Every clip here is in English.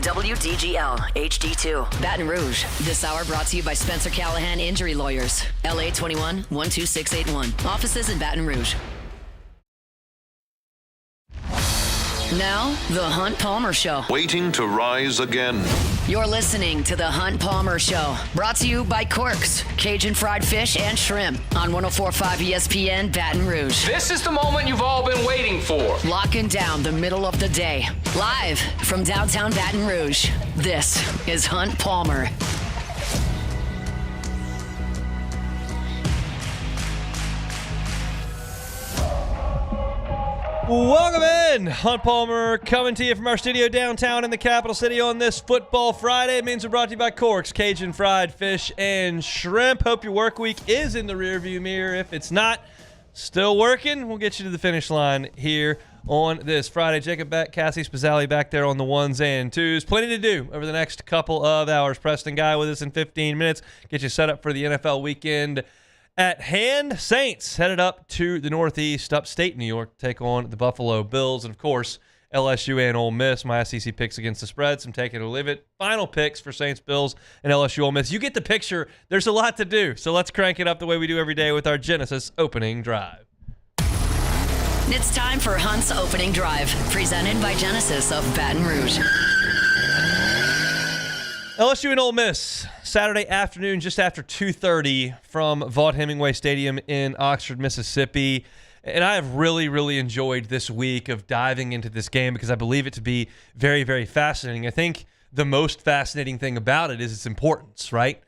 WDGL HD2. Baton Rouge. This hour brought to you by Spencer Callahan Injury Lawyers. LA 21 12681. Offices in Baton Rouge. Now, The Hunt Palmer Show. Waiting to rise again. You're listening to The Hunt Palmer Show. Brought to you by Quirks, Cajun fried fish and shrimp on 104.5 ESPN Baton Rouge. This is the moment you've all been waiting for. Locking down the middle of the day. Live from downtown Baton Rouge, this is Hunt Palmer. Welcome in. Hunt Palmer coming to you from our studio downtown in the capital city on this Football Friday. It means we're brought to you by Corks, Cajun fried fish and shrimp. Hope your work week is in the rearview mirror. If it's not, still working, we'll get you to the finish line here on this Friday. Jacob Beck, Cassie Spazzali back there on the ones and twos. Plenty to do over the next couple of hours. Preston Guy with us in 15 minutes. Get you set up for the NFL weekend at hand. Saints headed up to the Northeast, upstate New York, to take on the Buffalo Bills. And, of course, LSU and Ole Miss. My SEC picks against the spread, some take it or leave it. Final picks for Saints, Bills, and LSU Ole Miss. You get the picture. There's a lot to do. So let's crank it up the way we do every day with our Genesis opening drive. It's time for Hunt's opening drive, presented by Genesis of Baton Rouge. LSU and Ole Miss, Saturday afternoon, just after 2:30 from Vaught-Hemingway Stadium in Oxford, Mississippi. And I have really, really enjoyed this week of diving into this game because I believe it to be very, very fascinating. I think the most fascinating thing about it is its importance, right?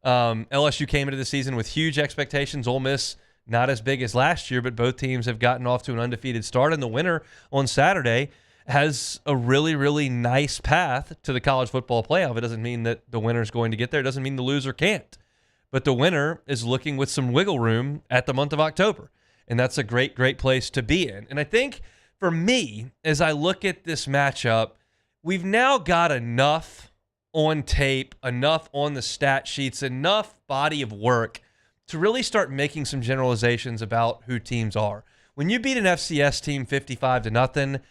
LSU came into the season with huge expectations. Ole Miss, not as big as last year, but both teams have gotten off to an undefeated start. And the winner on Saturday has a really, really nice path to the college football playoff. It doesn't mean that the winner is going to get there. It doesn't mean the loser can't. But the winner is looking with some wiggle room at the month of October. And that's a great, great place to be in. And I think for me, as I look at this matchup, we've now got enough on tape, enough on the stat sheets, enough body of work to really start making some generalizations about who teams are. When you beat an FCS team 55-0,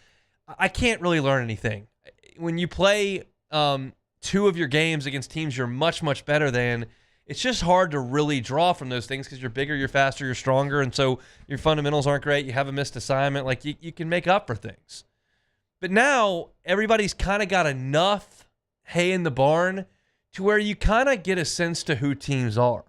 I can't really learn anything. When you play two of your games against teams you're much, much better than, it's just hard to really draw from those things because you're bigger, you're faster, you're stronger, and so your fundamentals aren't great. You have a missed assignment. Like, you can make up for things. But now everybody's kind of got enough hay in the barn to where you kind of get a sense to who teams are.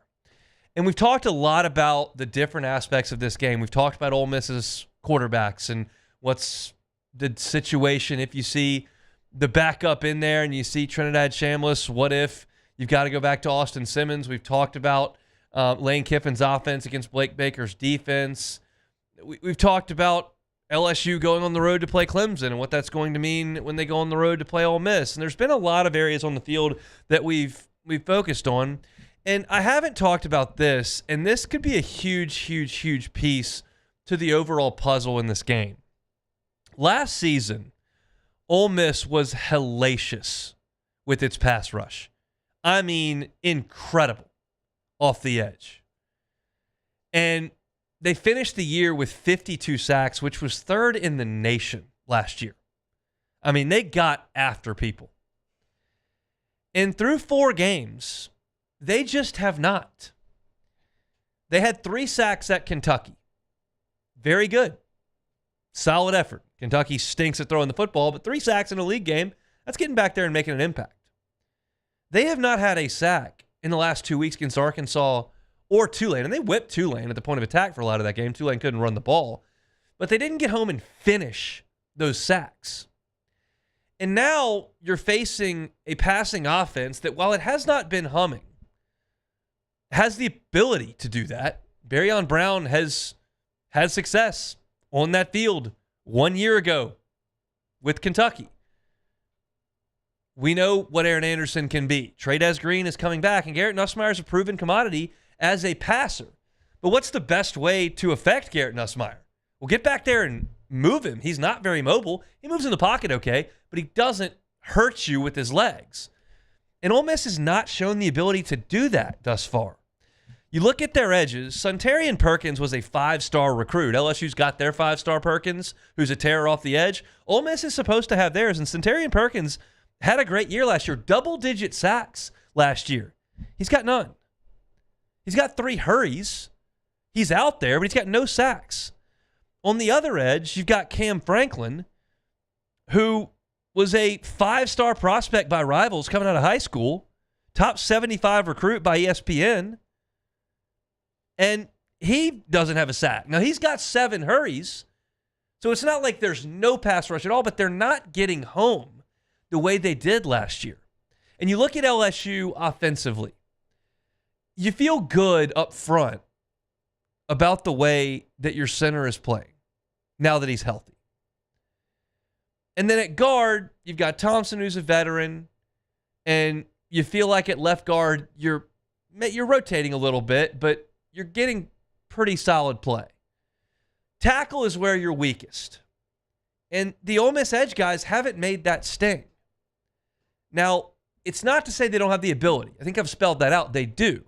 And we've talked a lot about the different aspects of this game. We've talked about Ole Miss's quarterbacks and what's the situation if you see the backup in there and you see Trinidad Chambliss. What if you've got to go back to Austin Simmons? We've talked about Lane Kiffin's offense against Blake Baker's defense. We've talked about LSU going on the road to play Clemson and what that's going to mean when they go on the road to play Ole Miss. And there's been a lot of areas on the field that we've focused on. And I haven't talked about this, and this could be a huge, huge, huge piece to the overall puzzle in this game. Last season, Ole Miss was hellacious with its pass rush. I mean, incredible off the edge. And they finished the year with 52 sacks, which was third in the nation last year. I mean, they got after people. And through 4 games, they just have not. They had 3 sacks at Kentucky. Very good. Solid effort. Kentucky stinks at throwing the football, but 3 sacks in a league game, that's getting back there and making an impact. They have not had a sack in the last 2 weeks against Arkansas or Tulane, and they whipped Tulane at the point of attack for a lot of that game. Tulane couldn't run the ball, but they didn't get home and finish those sacks. And now you're facing a passing offense that, while it has not been humming, has the ability to do that. Barryon Brown has had success on that field 1 year ago with Kentucky. We know what Aaron Anderson can be. Trey'Dez Green is coming back, and Garrett Nussmeier is a proven commodity as a passer. But what's the best way to affect Garrett Nussmeier? Well, get back there and move him. He's not very mobile. He moves in the pocket okay, but he doesn't hurt you with his legs. And Ole Miss has not shown the ability to do that thus far. You look at their edges. Suntarian Perkins was a 5-star recruit. LSU's got their 5-star Perkins, who's a terror off the edge. Ole Miss is supposed to have theirs, and Suntarian Perkins had a great year last year. Double-digit sacks last year. He's got none. He's got 3 hurries. He's out there, but he's got no sacks. On the other edge, you've got Cam Franklin, who was a 5-star prospect by Rivals coming out of high school, top 75 recruit by ESPN, and he doesn't have a sack. Now, he's got 7 hurries, so it's not like there's no pass rush at all, but they're not getting home the way they did last year. And you look at LSU offensively, you feel good up front about the way that your center is playing now that he's healthy. And then at guard, you've got Thompson, who's a veteran, and you feel like at left guard, you're rotating a little bit, but you're getting pretty solid play. Tackle is where you're weakest. And the Ole Miss edge guys haven't made that sting. Now, it's not to say they don't have the ability. I think I've spelled that out. They do.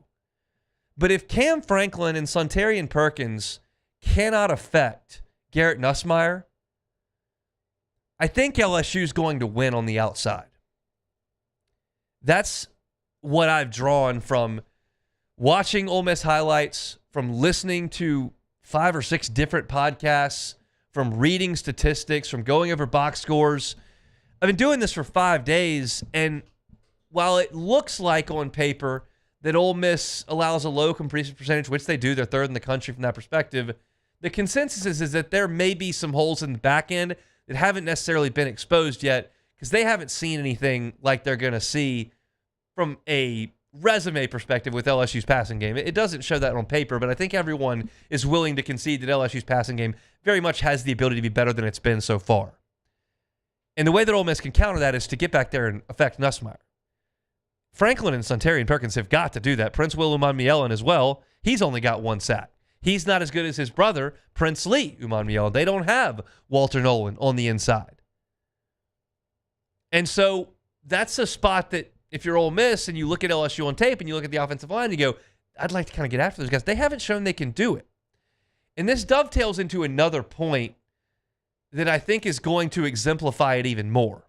But if Cam Franklin and Sontarian Perkins cannot affect Garrett Nussmeier, I think LSU is going to win on the outside. That's what I've drawn from watching Ole Miss highlights, from listening to 5 or 6 different podcasts, from reading statistics, from going over box scores. I've been doing this for 5 days, and while it looks like on paper that Ole Miss allows a low completion percentage, which they do, they're 3rd in the country from that perspective, the consensus is that there may be some holes in the back end that haven't necessarily been exposed yet because they haven't seen anything like they're going to see from a resume perspective with LSU's passing game. It doesn't show that on paper, but I think everyone is willing to concede that LSU's passing game very much has the ability to be better than it's been so far. And the way that Ole Miss can counter that is to get back there and affect Nussmeier. Franklin and Sontarian Perkins have got to do that. Prince Will Umanmielen as well. He's only got 1 sack. He's not as good as his brother, Prince Lee Umanmielen. They don't have Walter Nolan on the inside. And so that's a spot that if you're Ole Miss and you look at LSU on tape and you look at the offensive line, you go, I'd like to kind of get after those guys. They haven't shown they can do it. And this dovetails into another point that I think is going to exemplify it even more.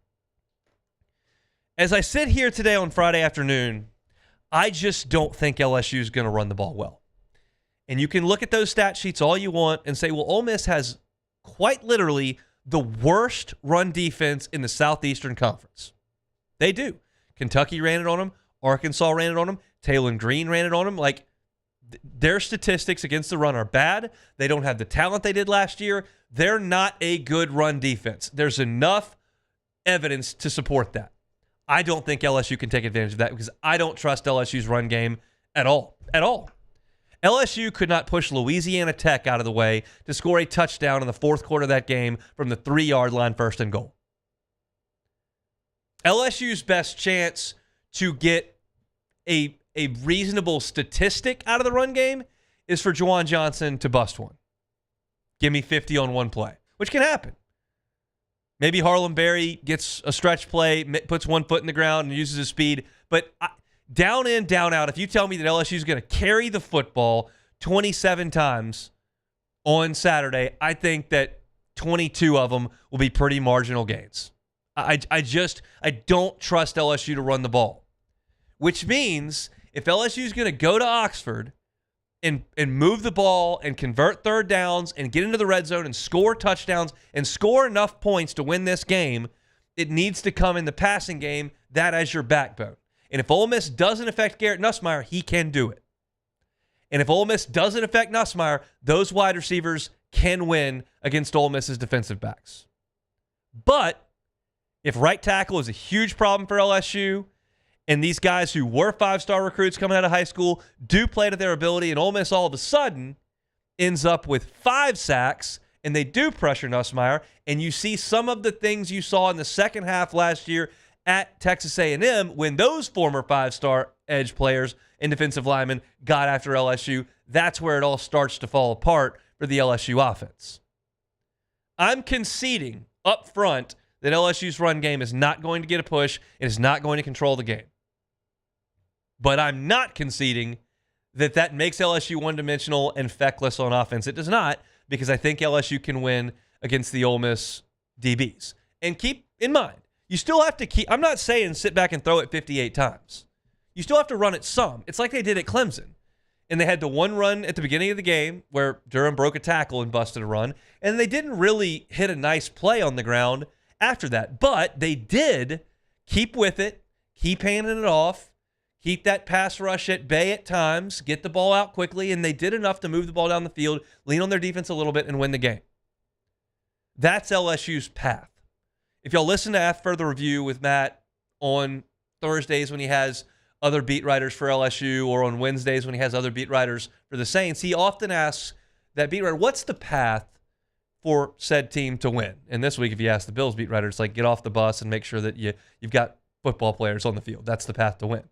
As I sit here today on Friday afternoon, I just don't think LSU is going to run the ball well. And you can look at those stat sheets all you want and say, well, Ole Miss has quite literally the worst run defense in the Southeastern Conference. They do. Kentucky ran it on them. Arkansas ran it on them. Taylor Green ran it on them. Like, their statistics against the run are bad. They don't have the talent they did last year. They're not a good run defense. There's enough evidence to support that. I don't think LSU can take advantage of that because I don't trust LSU's run game at all. At all. LSU could not push Louisiana Tech out of the way to score a touchdown in the 4th quarter of that game from the 3-yard line, 1st and goal. LSU's best chance to get a reasonable statistic out of the run game is for Juwan Johnson to bust one. Give me 50 on one play, which can happen. Maybe Harlem Berry gets a stretch play, puts 1 foot in the ground and uses his speed. But down in, down out, if you tell me that LSU is going to carry the football 27 times on Saturday, I think that 22 of them will be pretty marginal gains. I don't trust LSU to run the ball, which means if LSU is going to go to Oxford and move the ball and convert 3rd downs and get into the red zone and score touchdowns and score enough points to win this game, it needs to come in the passing game, that as your backbone. And if Ole Miss doesn't affect Garrett Nussmeier, he can do it. And if Ole Miss doesn't affect Nussmeier, those wide receivers can win against Ole Miss's defensive backs. But if right tackle is a huge problem for LSU, and these guys who were 5-star recruits coming out of high school do play to their ability, and Ole Miss all of a sudden ends up with 5 sacks, and they do pressure Nussmeier, and you see some of the things you saw in the second half last year at Texas A&M when those former 5-star edge players and defensive linemen got after LSU, that's where it all starts to fall apart for the LSU offense. I'm conceding up front that LSU's run game is not going to get a push and is not going to control the game. But I'm not conceding that makes LSU one-dimensional and feckless on offense. It does not, because I think LSU can win against the Ole Miss DBs. And keep in mind, You still have to keep – I'm not saying sit back and throw it 58 times. You still have to run it some. It's like they did at Clemson. And they had the one run at the beginning of the game where Durham broke a tackle and busted a run. And they didn't really hit a nice play on the ground after that. But they did keep with it, keep handing it off, keep that pass rush at bay at times, get the ball out quickly, and they did enough to move the ball down the field, lean on their defense a little bit, and win the game. That's LSU's path. If y'all listen to Further Review with Matt on Thursdays when he has other beat writers for LSU, or on Wednesdays when he has other beat writers for the Saints, he often asks that beat writer, what's the path for said team to win? And this week, if you ask the Bills beat writer, it's like, get off the bus and make sure that you've got football players on the field. That's the path to win.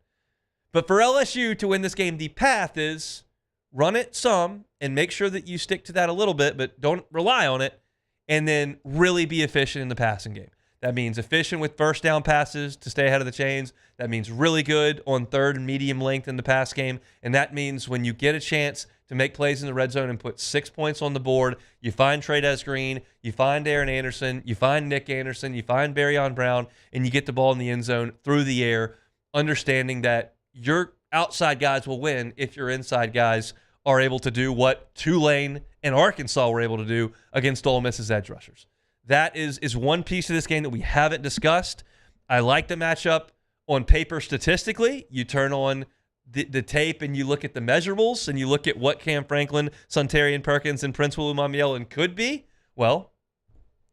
But for LSU to win this game, the path is run it some and make sure that you stick to that a little bit, but don't rely on it, and then really be efficient in the passing game. That means efficient with first down passes to stay ahead of the chains. That means really good on third and medium length in the pass game. And that means when you get a chance to make plays in the red zone and put 6 points on the board, you find Trey'Dez Green, you find Aaron Anderson, you find Nick Anderson, you find Barryon Brown, and you get the ball in the end zone through the air, understanding that your outside guys will win if your inside guys are able to do what Tulane and Arkansas were able to do against Ole Miss's edge rushers. That is one piece of this game that we haven't discussed. I like the matchup on paper statistically. You turn on the tape and you look at the measurables and you look at what Cam Franklin, Suntarian Perkins, and Prince William Amielin could be. Well,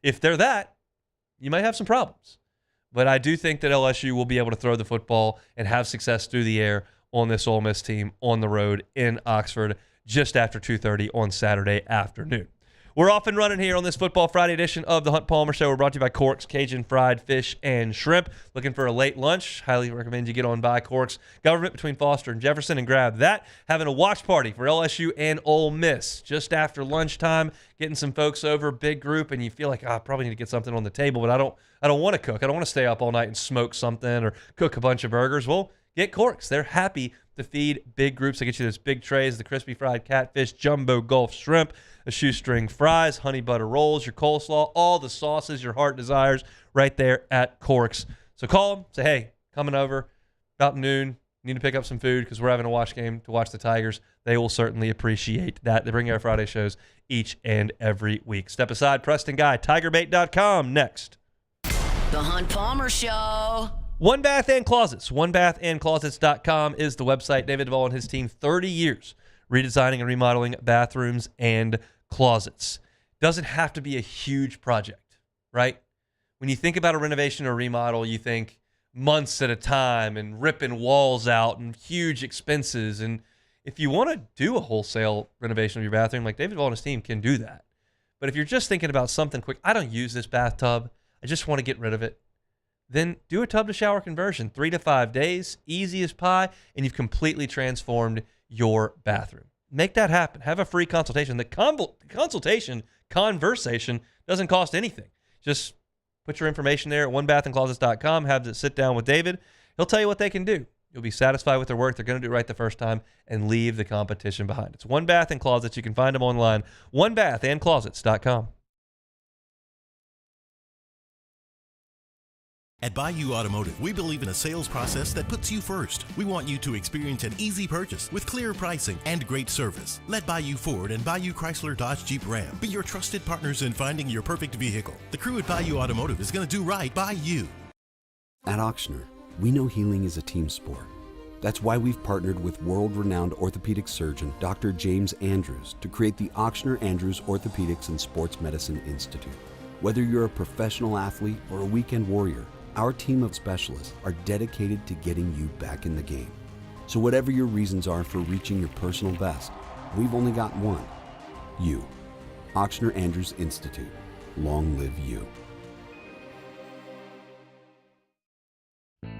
if they're that, you might have some problems. But I do think that LSU will be able to throw the football and have success through the air on this Ole Miss team on the road in Oxford just after 2:30 on Saturday afternoon. We're off and running here on this Football Friday edition of the Hunt Palmer Show. We're brought to you by Cork's Cajun Fried Fish and Shrimp. Looking for a late lunch? Highly recommend you get on by Cork's Government between Foster and Jefferson and grab that. Having a watch party for LSU and Ole Miss just after lunchtime. Getting some folks over, big group, and you feel like, I probably need to get something on the table, but I don't want to cook. I don't want to stay up all night and smoke something or cook a bunch of burgers. Well, get Cork's. They're happy to feed big groups. They get you those big trays, the crispy fried catfish, jumbo Gulf shrimp, the shoestring fries, honey butter rolls, your coleslaw, all the sauces your heart desires right there at Cork's. So call them, say, hey, coming over about noon, need to pick up some food because we're having a watch game to watch the Tigers. They will certainly appreciate that. They bring you our Friday shows each and every week. Step aside, Preston Guy, tigerbait.com next. The Hunt Palmer Show. One Bath and Closets. OneBathAndClosets.com is the website. David Duvall and his team, 30 years redesigning and remodeling bathrooms and closets. Doesn't have to be a huge project, right? When you think about a renovation or remodel, you think months at a time and ripping walls out and huge expenses. And if you want to do a wholesale renovation of your bathroom, like David Duvall and his team can do that. But if you're just thinking about something quick, I don't use this bathtub, I just want to get rid of it, then do a tub-to-shower conversion. 3 to 5 days, easy as pie, and you've completely transformed your bathroom. Make that happen. Have a free consultation. The conversation doesn't cost anything. Just put your information there at onebathandclosets.com. Have to sit down with David. He'll tell you what they can do. You'll be satisfied with their work. They're going to do it right the first time and leave the competition behind. It's One Bath and Closets. You can find them online, onebathandclosets.com. At Bayou Automotive, we believe in a sales process that puts you first. We want you to experience an easy purchase with clear pricing and great service. Let Bayou Ford and Bayou Chrysler Dodge Jeep Ram be your trusted partners in finding your perfect vehicle. The crew at Bayou Automotive is going to do right by you. At Auctioner, we know healing is a team sport. That's why we've partnered with world-renowned orthopedic surgeon Dr. James Andrews to create the Auctioner Andrews Orthopedics and Sports Medicine Institute. Whether you're a professional athlete or a weekend warrior, our team of specialists are dedicated to getting you back in the game. So whatever your reasons are for reaching your personal best, we've only got one. You. Auctioner Andrews Institute. Long live you.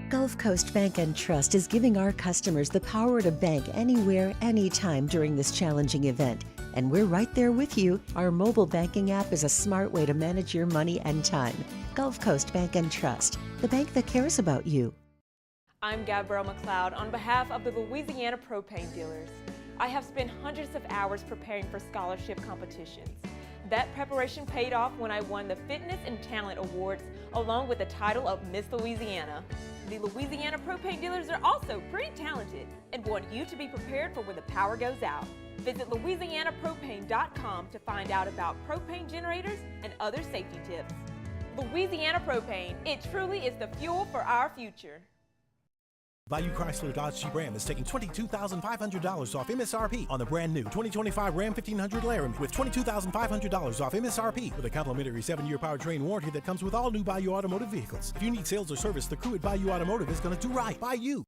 Gulf Coast Bank and Trust is giving our customers the power to bank anywhere, anytime during this challenging event. And we're right there with you. Our mobile banking app is a smart way to manage your money and time. Gulf Coast Bank and Trust, the bank that cares about you. I'm Gabrielle McLeod on behalf of the Louisiana Propane Dealers. I have spent hundreds of hours preparing for scholarship competitions. That preparation paid off when I won the Fitness and Talent Awards along with the title of Miss Louisiana. The Louisiana propane dealers are also pretty talented and want you to be prepared for when the power goes out. Visit LouisianaPropane.com to find out about propane generators and other safety tips. Louisiana Propane, it truly is the fuel for our future. Bayou Chrysler Dodge Jeep Ram is taking $22,500 off MSRP on the brand new 2025 Ram 1500 Laramie with $22,500 off MSRP with a complimentary 7-year powertrain warranty that comes with all new Bayou Automotive vehicles. If you need sales or service, the crew at Bayou Automotive is going to do right by you.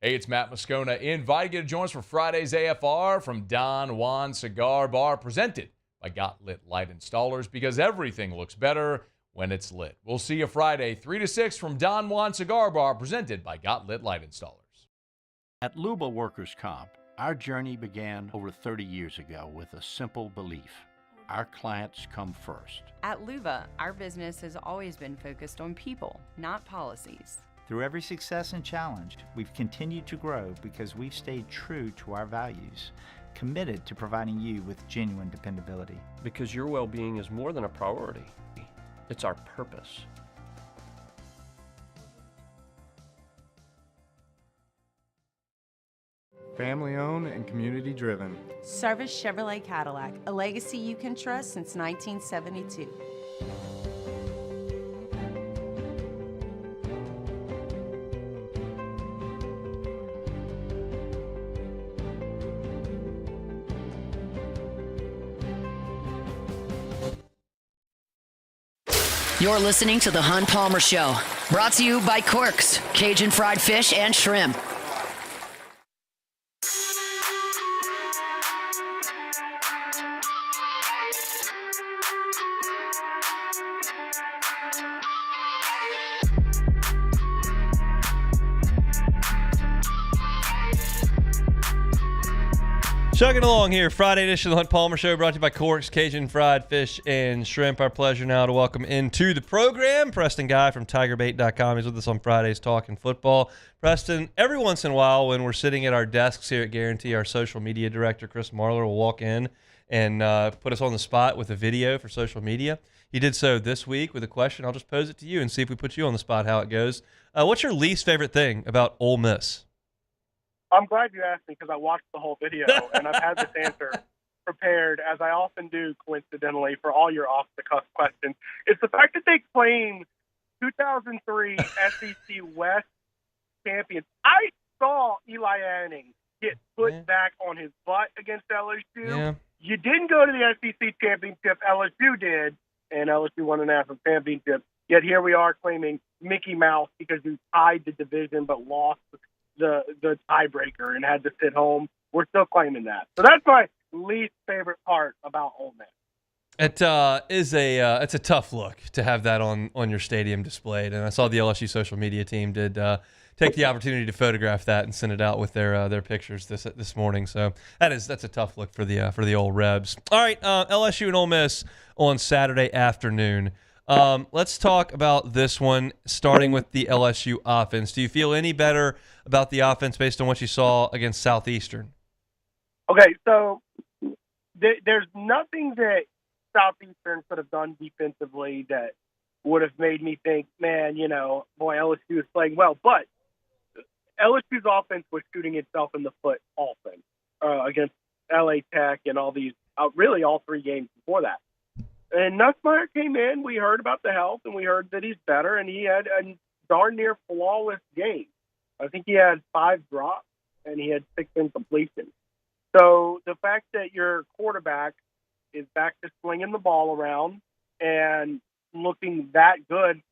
Hey, it's Matt Moscona inviting you to join us for Friday's AFR from Don Juan Cigar Bar, presented by Got Lit Light Installers, because everything looks better when it's lit. We'll see you Friday, 3 to 6 from Don Juan Cigar Bar, presented by Got Lit Light Installers. At Luba Workers Comp, our journey began over 30 years ago with a simple belief: our clients come first. At Luba, our business has always been focused on people, not policies. Through every success and challenge, we've continued to grow because we've stayed true to our values, committed to providing you with genuine dependability. Because your well-being is more than a priority. It's our purpose. Family owned and community driven. Service Chevrolet Cadillac, a legacy you can trust since 1972. You're listening to The Hunt Palmer Show, brought to you by Corks, Cajun fried fish and shrimp. Chugging along here, Friday edition of the Hunt Palmer Show, brought to you by Corks, Cajun fried fish and shrimp. Our pleasure now to welcome into the program Preston Guy from TigerBait.com. He's with us on Fridays talking football. Preston, every once in a while when we're sitting at our desks here at Guarantee, our social media director, Chris Marler, will walk in and put us on the spot with a video for social media. He did so this week with a question. I'll just pose it to you and see if we put you on the spot how it goes. What's your least favorite thing about Ole Miss? I'm glad you asked me because I watched the whole video, and I've had this answer prepared, as I often do, coincidentally, for all your off-the-cuff questions. It's the fact that they claim 2003 SEC West champions. I saw Eli Manning get put back on his butt against LSU. Yeah. You didn't go to the SEC championship. LSU did, and LSU won the national championship. Yet here we are claiming Mickey Mouse because you tied the division but lost the tiebreaker and had to sit home. We're still claiming that. So that's my least favorite part about Ole Miss. It is it's a tough look to have that on your stadium displayed, and I saw the LSU social media team did take the opportunity to photograph that and send it out with their pictures this morning. So that's a tough look for the old Rebs. All right, LSU and Ole Miss on Saturday afternoon. Let's talk about this one, starting with the LSU offense. Do you feel any better about the offense based on what you saw against Southeastern? Okay, so there's nothing that Southeastern could have done defensively that would have made me think, man, boy, LSU is playing well. But LSU's offense was shooting itself in the foot often against LA Tech and all these, really all three games before that. And Nussmeier came in, we heard about the health, and we heard that he's better, and he had a darn near flawless game. I think he had 5 drops, and he had 6 incompletions. So the fact that your quarterback is back to slinging the ball around and looking that good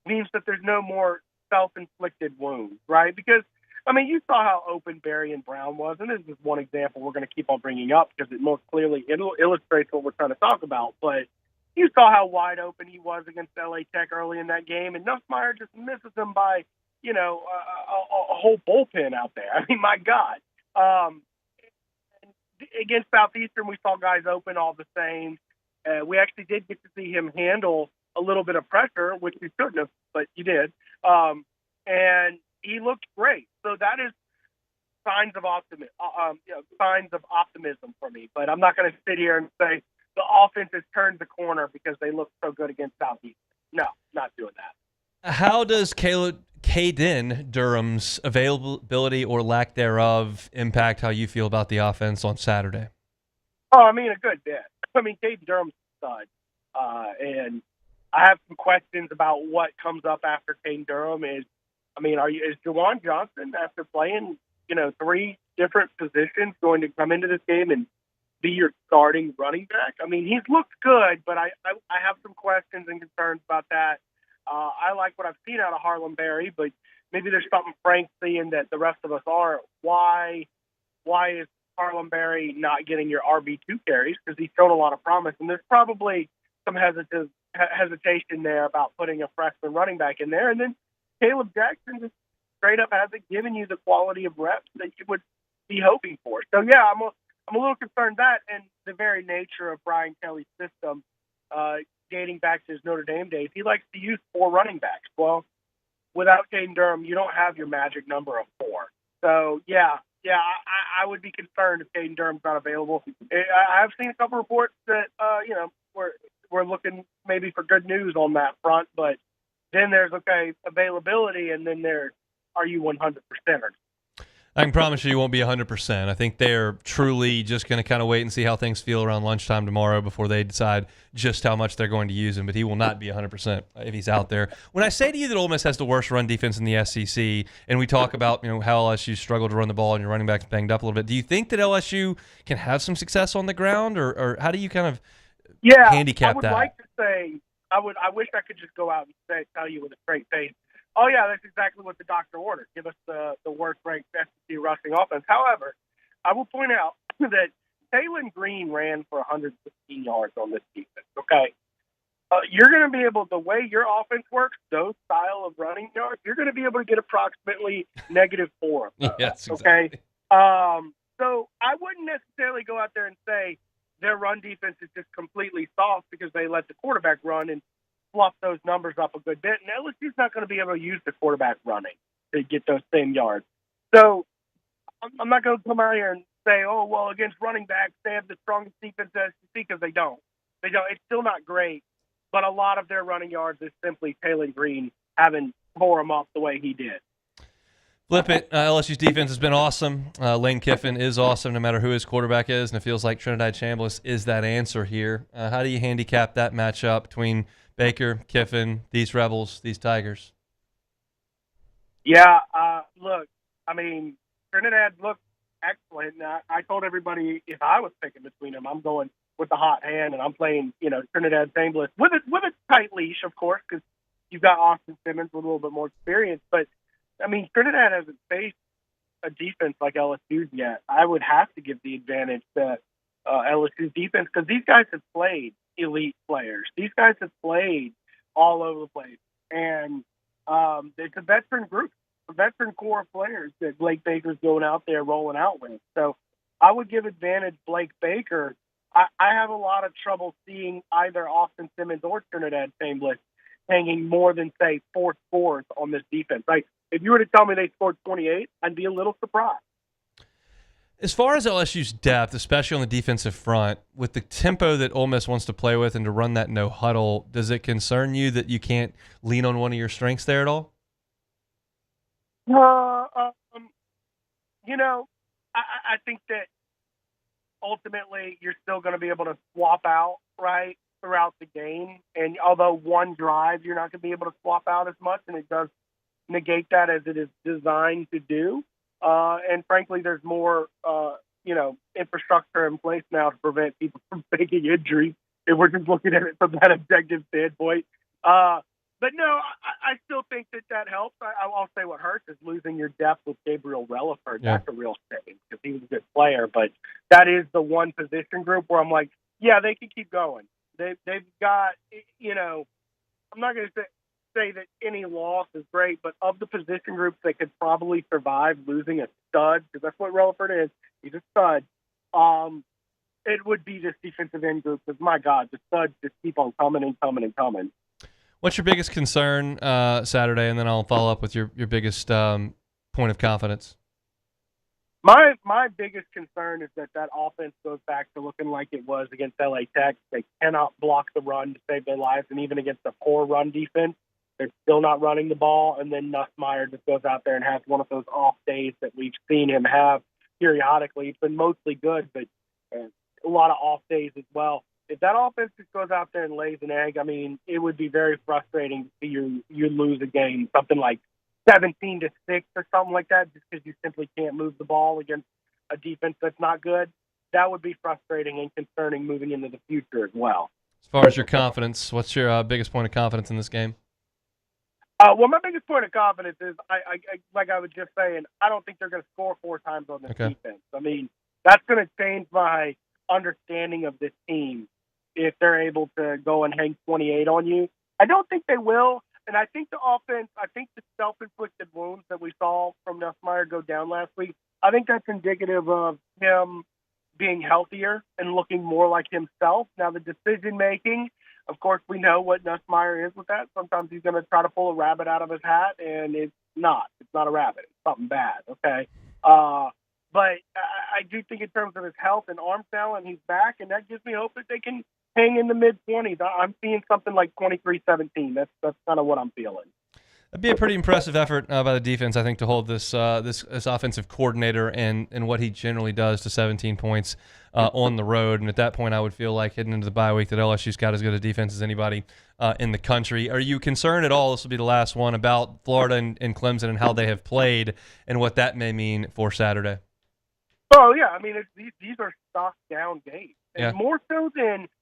means that there's no more self-inflicted wounds, right? Because, you saw how open Barry and Brown was, and this is one example we're going to keep on bringing up because it most clearly illustrates what we're trying to talk about, but you saw how wide open he was against LA Tech early in that game, and Nussmeier just misses him by, a whole bullpen out there. My God. Against Southeastern, we saw guys open all the same. We actually did get to see him handle a little bit of pressure, which he shouldn't have, but he did. And he looked great. So that is signs of optimism for me. But I'm not going to sit here and say the offense has turned the corner because they look so good against Southeastern. No, not doing that. How does Caden Durham's availability or lack thereof impact how you feel about the offense on Saturday? Oh, I mean, a good bit. I mean, Caden Durham's a stud. And I have some questions about what comes up after Caden Durham. Is Jawan Johnson, after playing, 3 different positions, going to come into this game and be your starting running back? I mean, he's looked good, but I have some questions and concerns about that. I like what I've seen out of Harlem Berry, but maybe there's something Frank's seeing that the rest of us aren't. Why is Harlem Berry not getting your RB2 carries? Because he's shown a lot of promise, and there's probably some hesitation there about putting a freshman running back in there. And then Caleb Jackson just straight up hasn't given you the quality of reps that you would be hoping for. So, yeah, I'm a little concerned that, and the very nature of Brian Kelly's system, dating back to his Notre Dame days, he likes to use 4 running backs. Well, without Caden Durham, you don't have your magic number of 4. So, I would be concerned if Caden Durham's not available. I've seen a couple reports that, we're looking maybe for good news on that front, but then there's, availability, and then are you 100%? I can promise you won't be 100%. I think they're truly just going to kind of wait and see how things feel around lunchtime tomorrow before they decide just how much they're going to use him, but he will not be 100% if he's out there. When I say to you that Ole Miss has the worst run defense in the SEC, and we talk about how LSU struggled to run the ball and your running back's banged up a little bit, do you think that LSU can have some success on the ground, or how do you kind of handicap that? I would like to say, I wish I could just go out and tell you with a straight face, oh, yeah, that's exactly what the doctor ordered. Give us the worst-ranked SEC rushing offense. However, I will point out that Taylon Green ran for 115 yards on this defense, okay? You're going to be able, the way your offense works, those style of running yards, you're going to be able to get approximately -4 of those, yes, exactly. Okay? So I wouldn't necessarily go out there and say their run defense is just completely soft because they let the quarterback run and fluff those numbers up a good bit. And LSU's not going to be able to use the quarterback running to get those same yards. So I'm not going to come out here and say, oh, well, against running backs, they have the strongest defense in the SEC, because they don't. It's still not great, but a lot of their running yards is simply Taylon Green having tore them up the way he did. Flip it. LSU's defense has been awesome. Lane Kiffin is awesome no matter who his quarterback is, and it feels like Trinidad Chambliss is that answer here. How do you handicap that matchup between Baker, Kiffin, these Rebels, these Tigers? Yeah, look, I mean, Trinidad looked excellent. I told everybody if I was picking between them, I'm going with the hot hand, and I'm playing, Trinidad Chambliss with a tight leash, of course, because you've got Austin Simmons with a little bit more experience. But, I mean, Trinidad hasn't faced a defense like LSU's yet. I would have to give the advantage to LSU's defense, because these guys have played elite players. These guys have played all over the place. And it's a veteran group, a veteran core of players that Blake Baker's going out there rolling out with. So I would give advantage Blake Baker. I have a lot of trouble seeing either Austin Simmons or Trinidad Chambliss hanging more than, say, 4 scores on this defense. Like, if you were to tell me they scored 28, I'd be a little surprised. As far as LSU's depth, especially on the defensive front, with the tempo that Ole Miss wants to play with and to run that no huddle, does it concern you that you can't lean on one of your strengths there at all? I think that ultimately you're still going to be able to swap out, right, throughout the game. And although one drive you're not going to be able to swap out as much, and it does negate that as it is designed to do. And frankly, there's more, infrastructure in place now to prevent people from faking injury, if we're just looking at it from that objective standpoint. But no, I still think that helps. I'll say what hurts is losing your depth with Gabriel Relaford. Yeah. That's a real shame, because he was a good player. But that is the one position group where I'm like, yeah, they can keep going. They've got, I'm not going to say that any loss is great, but of the position groups that could probably survive losing a stud, because that's what Relaford is, he's a stud, it would be this defensive end group, because, my God, the studs just keep on coming and coming and coming. What's your biggest concern Saturday, and then I'll follow up with your biggest point of confidence? My biggest concern is that offense goes back to looking like it was against LA Tech. They cannot block the run to save their lives, and even against a poor run defense, They're still not running the ball, and then Nussmeier just goes out there and has one of those off days that we've seen him have periodically. It's been mostly good, but a lot of off days as well. If that offense just goes out there and lays an egg, I mean, it would be very frustrating to see you lose a game, something like 17-6 or something like that, just because you simply can't move the ball against a defense that's not good. That would be frustrating and concerning moving into the future as well. As far as your confidence, what's your biggest point of confidence in this game? Well, my biggest point of confidence is, I like I was just saying, I don't think they're going to score 4 times on this defense. I mean, that's going to change my understanding of this team if they're able to go and hang 28 on you. I don't think they will, and I think the offense, I think the self-inflicted wounds that we saw from Nussmeier go down last week, I think that's indicative of him being healthier and looking more like himself. Now, the decision-making, of course, we know what Nussmeier is with that. Sometimes he's going to try to pull a rabbit out of his hat, and it's not. It's not a rabbit. It's something bad, okay? But I do think in terms of his health and arm talent, he's back, and that gives me hope that they can hang in the mid-20s. I'm seeing something like 23-17. That's kind of what I'm feeling. That'd be a pretty impressive effort by the defense, I think, to hold this offensive coordinator and what he generally does to 17 points on the road. And at that point, I would feel like heading into the bye week that LSU's got as good a defense as anybody in the country. Are you concerned at all, this will be the last one, about Florida and Clemson and how they have played and what that may mean for Saturday? Oh, yeah. I mean, these are stock-down games. And more so than –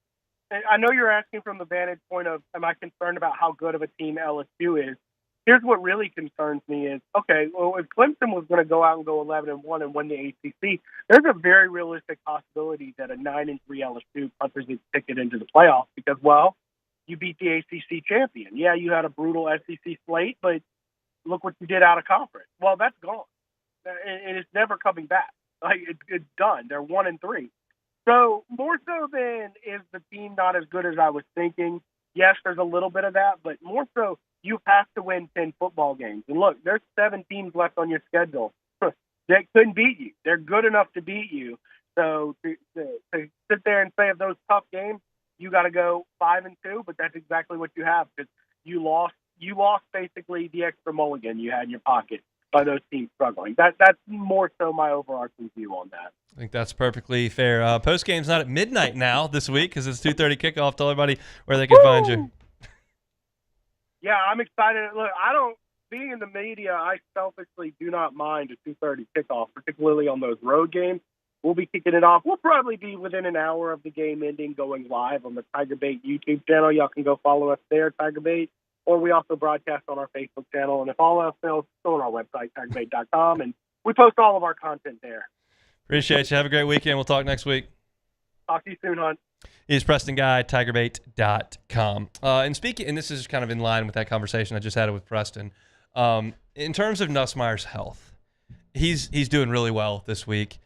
I know you're asking from the vantage point of, am I concerned about how good of a team LSU is? Here's what really concerns me is, okay, well, if Clemson was going to go out and go 11-1 and win the ACC, there's a very realistic possibility that a 9-3 LSU punches its ticket into the playoffs because, well, you beat the ACC champion. Yeah, you had a brutal SEC slate, but look what you did out of conference. Well, that's gone, and it's never coming back. Like it's done. They're 1-3. So more so than is the team not as good as I was thinking. Yes, there's a little bit of that, but more so, you have to win 10 football games. And look, there's 7 teams left on your schedule that couldn't beat you. They're good enough to beat you. So to sit there and say of those tough games, you got to go 5-2, but that's exactly what you have because you lost basically the extra mulligan you had in your pocket by those teams struggling. That's more so my overarching view on that. I think that's perfectly fair. Post-game's not at midnight now this week because it's 2:30 kickoff. Tell everybody where they can find you. Yeah, I'm excited. Look, being in the media, I selfishly do not mind a 2:30 kickoff, particularly on those road games. We'll be kicking it off. We'll probably be within an hour of the game ending going live on the Tiger Bait YouTube channel. Y'all can go follow us there, Tiger Bait. Or we also broadcast on our Facebook channel. And if all else fails, go on our website, tigerbait.com, and we post all of our content there. Appreciate you. Have a great weekend. We'll talk next week. Talk to you soon, Hunt. He's Preston Guy, tigerbait.com. And this is kind of in line with that conversation I just had with Preston. In terms of Nussmeier's health, he's doing really well this week.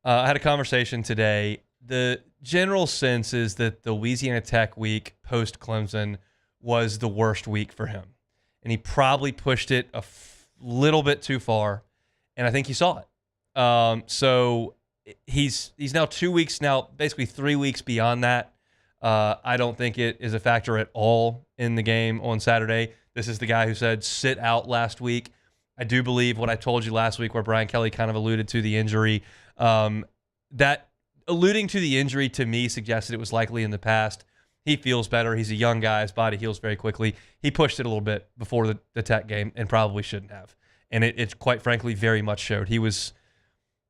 I had a conversation today. The general sense is that the Louisiana Tech week post-Clemson was the worst week for him. And he probably pushed it a little bit too far, and I think he saw it. So he's now 2 weeks now, basically 3 weeks beyond that. I don't think it is a factor at all in the game on Saturday. This is the guy who said sit out last week. I do believe what I told you last week where Brian Kelly kind of alluded to the injury. That alluding to the injury to me suggested it was likely in the past. He feels better. He's a young guy. His body heals very quickly. He pushed it a little bit before the Tech game and probably shouldn't have. And it quite frankly very much showed. He was,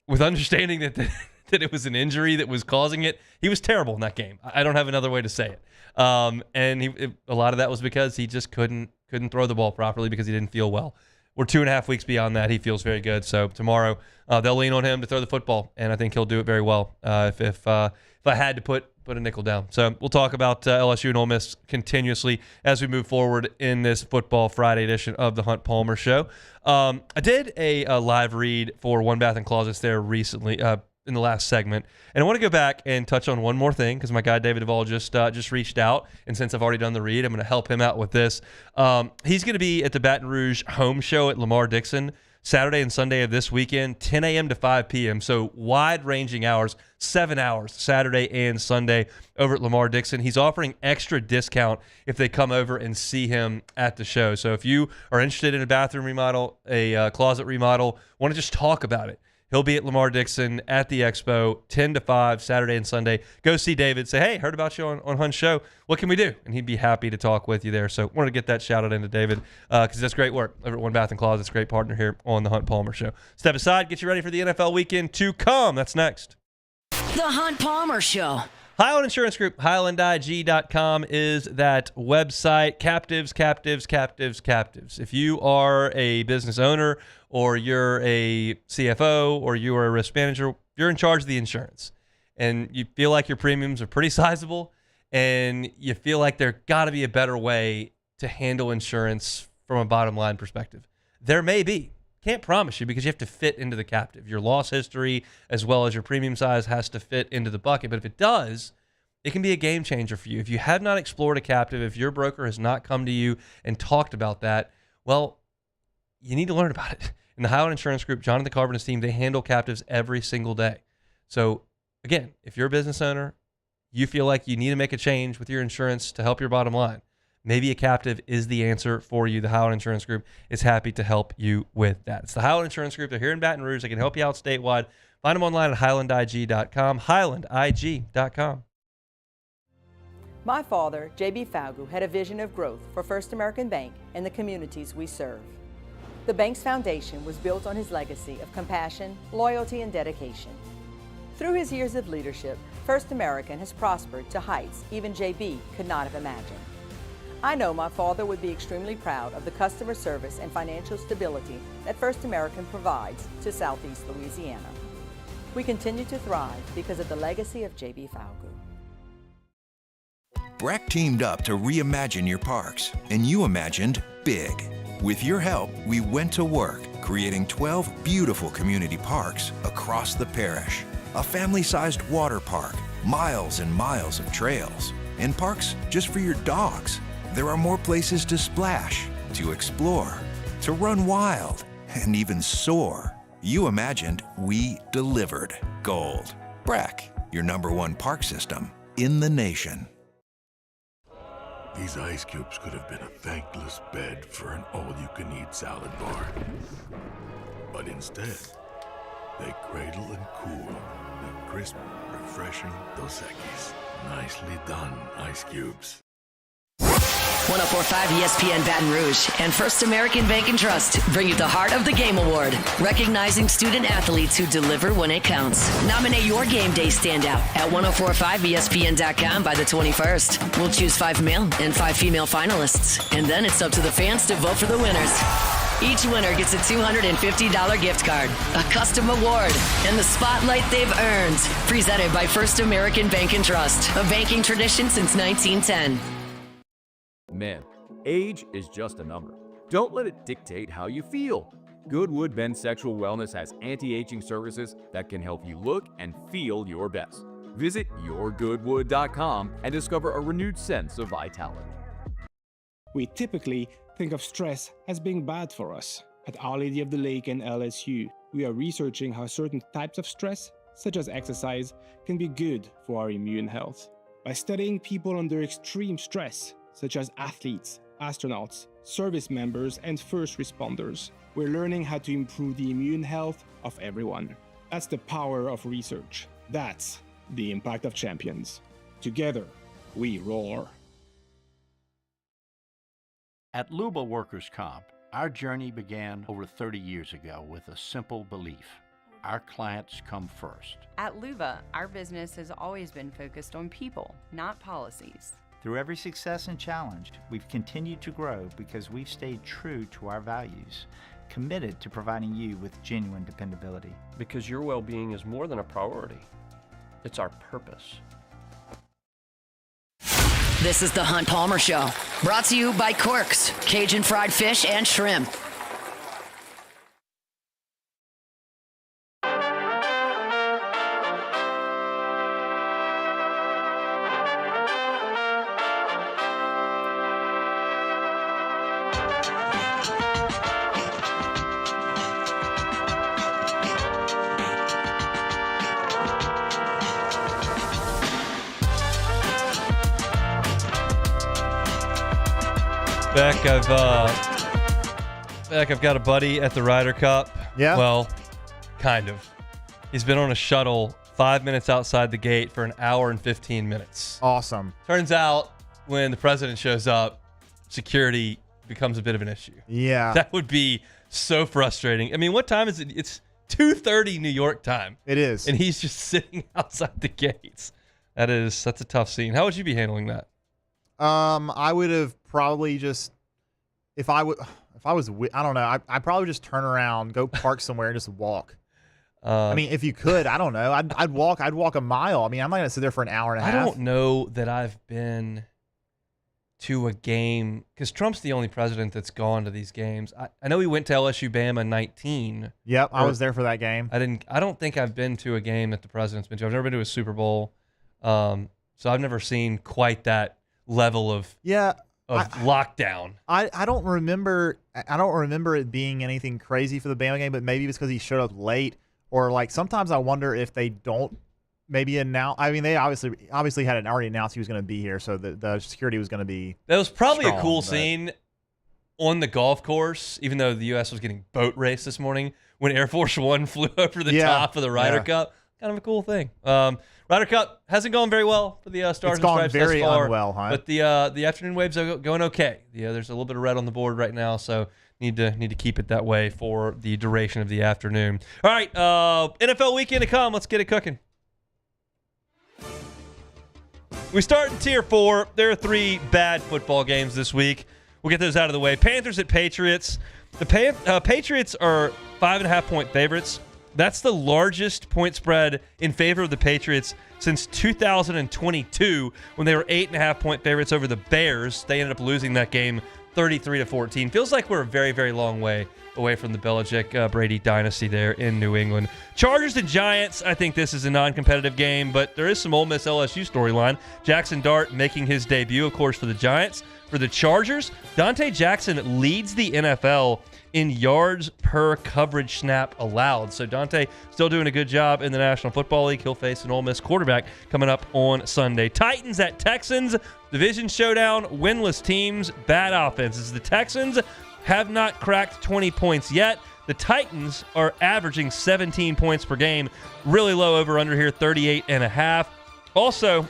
with understanding that that it was an injury that was causing it, he was terrible in that game. I don't have another way to say it. And a lot of that was because he just couldn't throw the ball properly because he didn't feel well. We're 2.5 weeks beyond that. He feels very good. So tomorrow they'll lean on him to throw the football, and I think he'll do it very well. If I had to put a nickel down. So we'll talk about LSU and Ole Miss continuously as we move forward in this Football Friday edition of the Hunt Palmer Show. I did a live read for One Bath and Closets there recently in the last segment, and I want to go back and touch on one more thing because my guy David Duvall just reached out, and since I've already done the read, I'm going to help him out with this. He's going to be at the Baton Rouge home show at Lamar Dixon Saturday and Sunday of this weekend, 10 a.m. to 5 p.m. So wide-ranging hours, 7 hours, Saturday and Sunday over at Lamar Dixon. He's offering extra discount if they come over and see him at the show. So if you are interested in a bathroom remodel, a closet remodel, want to just talk about it, he'll be at Lamar Dixon at the Expo, 10 to 5, Saturday and Sunday. Go see David. Say, hey, heard about you on Hunt's show. What can we do? And he'd be happy to talk with you there. So wanted to get that shout out into David because that's great work over at One Bath & Closet's great partner here on the Hunt Palmer Show. Step aside, get you ready for the NFL weekend to come. That's next. The Hunt Palmer Show. Highland Insurance Group, HighlandIG.com is that website. Captives. If you are a business owner or you're a CFO or you are a risk manager, you're in charge of the insurance and you feel like your premiums are pretty sizable and you feel like there got to be a better way to handle insurance from a bottom line perspective. There may be. Can't promise you because you have to fit into the captive. Your loss history as well as your premium size has to fit into the bucket. But if it does, it can be a game changer for you. If you have not explored a captive, if your broker has not come to you and talked about that, well, you need to learn about it. In the Highland Insurance Group, John and the Carpenter's team, they handle captives every single day. So again, if you're a business owner, you feel like you need to make a change with your insurance to help your bottom line, maybe a captive is the answer for you. The Highland Insurance Group is happy to help you with that. It's the Highland Insurance Group. They're here in Baton Rouge. They can help you out statewide. Find them online at HighlandIG.com, HighlandIG.com. My father, J.B. Falgu, had a vision of growth for First American Bank and the communities we serve. The bank's foundation was built on his legacy of compassion, loyalty, and dedication. Through his years of leadership, First American has prospered to heights even J.B. could not have imagined. I know my father would be extremely proud of the customer service and financial stability that First American provides to Southeast Louisiana. We continue to thrive because of the legacy of J.B. Falgu. BRAC teamed up to reimagine your parks, and you imagined big. With your help, we went to work, creating 12 beautiful community parks across the parish. A family-sized water park, miles and miles of trails, and parks just for your dogs. There are more places to splash, to explore, to run wild, and even soar. You imagined, we delivered. Gold. BRAC, your #1 park system in the nation. These ice cubes could have been a thankless bed for an all-you-can-eat salad bar. But instead, they cradle and cool the crisp, refreshing Dos Equis. Nicely done, ice cubes. 104.5 ESPN Baton Rouge and First American Bank and Trust bring you the Heart of the Game Award, recognizing student athletes who deliver when it counts. Nominate your game day standout at 1045ESPN.com by the 21st. We'll choose 5 male and 5 female finalists, and then it's up to the fans to vote for the winners. Each winner gets a $250 gift card, a custom award, and the spotlight they've earned. Presented by First American Bank and Trust, a banking tradition since 1910. Men, age is just a number. Don't let it dictate how you feel. Goodwood Men's Sexual Wellness has anti-aging services that can help you look and feel your best. Visit yourgoodwood.com and discover a renewed sense of vitality. We typically think of stress as being bad for us. At Our Lady of the Lake and LSU, we are researching how certain types of stress, such as exercise, can be good for our immune health. By studying people under extreme stress, such as athletes, astronauts, service members, and first responders, we're learning how to improve the immune health of everyone. That's the power of research. That's the impact of champions. Together, we roar. At Luba Workers' Comp, our journey began over 30 years ago with a simple belief. Our clients come first. At Luba, our business has always been focused on people, not policies. Through every success and challenge, we've continued to grow because we've stayed true to our values, committed to providing you with genuine dependability. Because your well-being is more than a priority. It's our purpose. This is the Hunt Palmer Show, brought to you by Quirks, Cajun fried fish and shrimp. Beck, I've got a buddy at the Ryder Cup. Yeah? Well, kind of. He's been on a shuttle 5 minutes outside the gate for an hour and 15 minutes. Awesome. Turns out when the president shows up, security becomes a bit of an issue. Yeah. That would be so frustrating. I mean, what time is it? It's 2:30 New York time. It is. And he's just sitting outside the gates. That's a tough scene. How would you be handling that? I would have probably just, I don't know, I'd probably just turn around, go park somewhere, and just walk. I mean, if you could, I don't know, I'd walk a mile. I mean, I'm not gonna sit there for an hour and a half. I don't know that I've been to a game because Trump's the only president that's gone to these games. I know he went to LSU Bama 19. Yep, I was there for that game. I don't think I've been to a game that the president's been to. I've never been to a Super Bowl, so I've never seen quite that level of lockdown. I don't remember it being anything crazy for the Bama game, but maybe it's because he showed up late, or like sometimes I wonder if they don't maybe announce. I mean, they obviously had already announced he was going to be here, so the security was going to be. That was probably strong, a cool scene on the golf course, even though the U.S. was getting boat raced this morning when Air Force One flew over the top of the Ryder Cup. Kind of a cool thing. Ryder Cup hasn't gone very well for the Stars and Stripes very thus far, unwell, huh? But the afternoon waves are going okay. There's a little bit of red on the board right now, so need to keep it that way for the duration of the afternoon. All right, NFL weekend to come. Let's get it cooking. We start in Tier 4. There are 3 bad football games this week. We'll get those out of the way. Panthers at Patriots. The Patriots are 5.5-point favorites. That's the largest point spread in favor of the Patriots since 2022 when they were 8.5-point favorites over the Bears. They ended up losing that game 33-14. Feels like we're a very, very long way away from the Belichick Brady dynasty there in New England. Chargers and Giants, I think this is a non-competitive game, but there is some Ole Miss LSU storyline. Jackson Dart making his debut, of course, for the Giants. For the Chargers, Dante Jackson leads the NFL in yards per coverage snap allowed. So Dante still doing a good job in the National Football League. He'll face an Ole Miss quarterback coming up on Sunday. Titans at Texans, division showdown, winless teams, bad offenses. The Texans have not cracked 20 points yet. The Titans are averaging 17 points per game. Really low over-under here, 38.5. Also,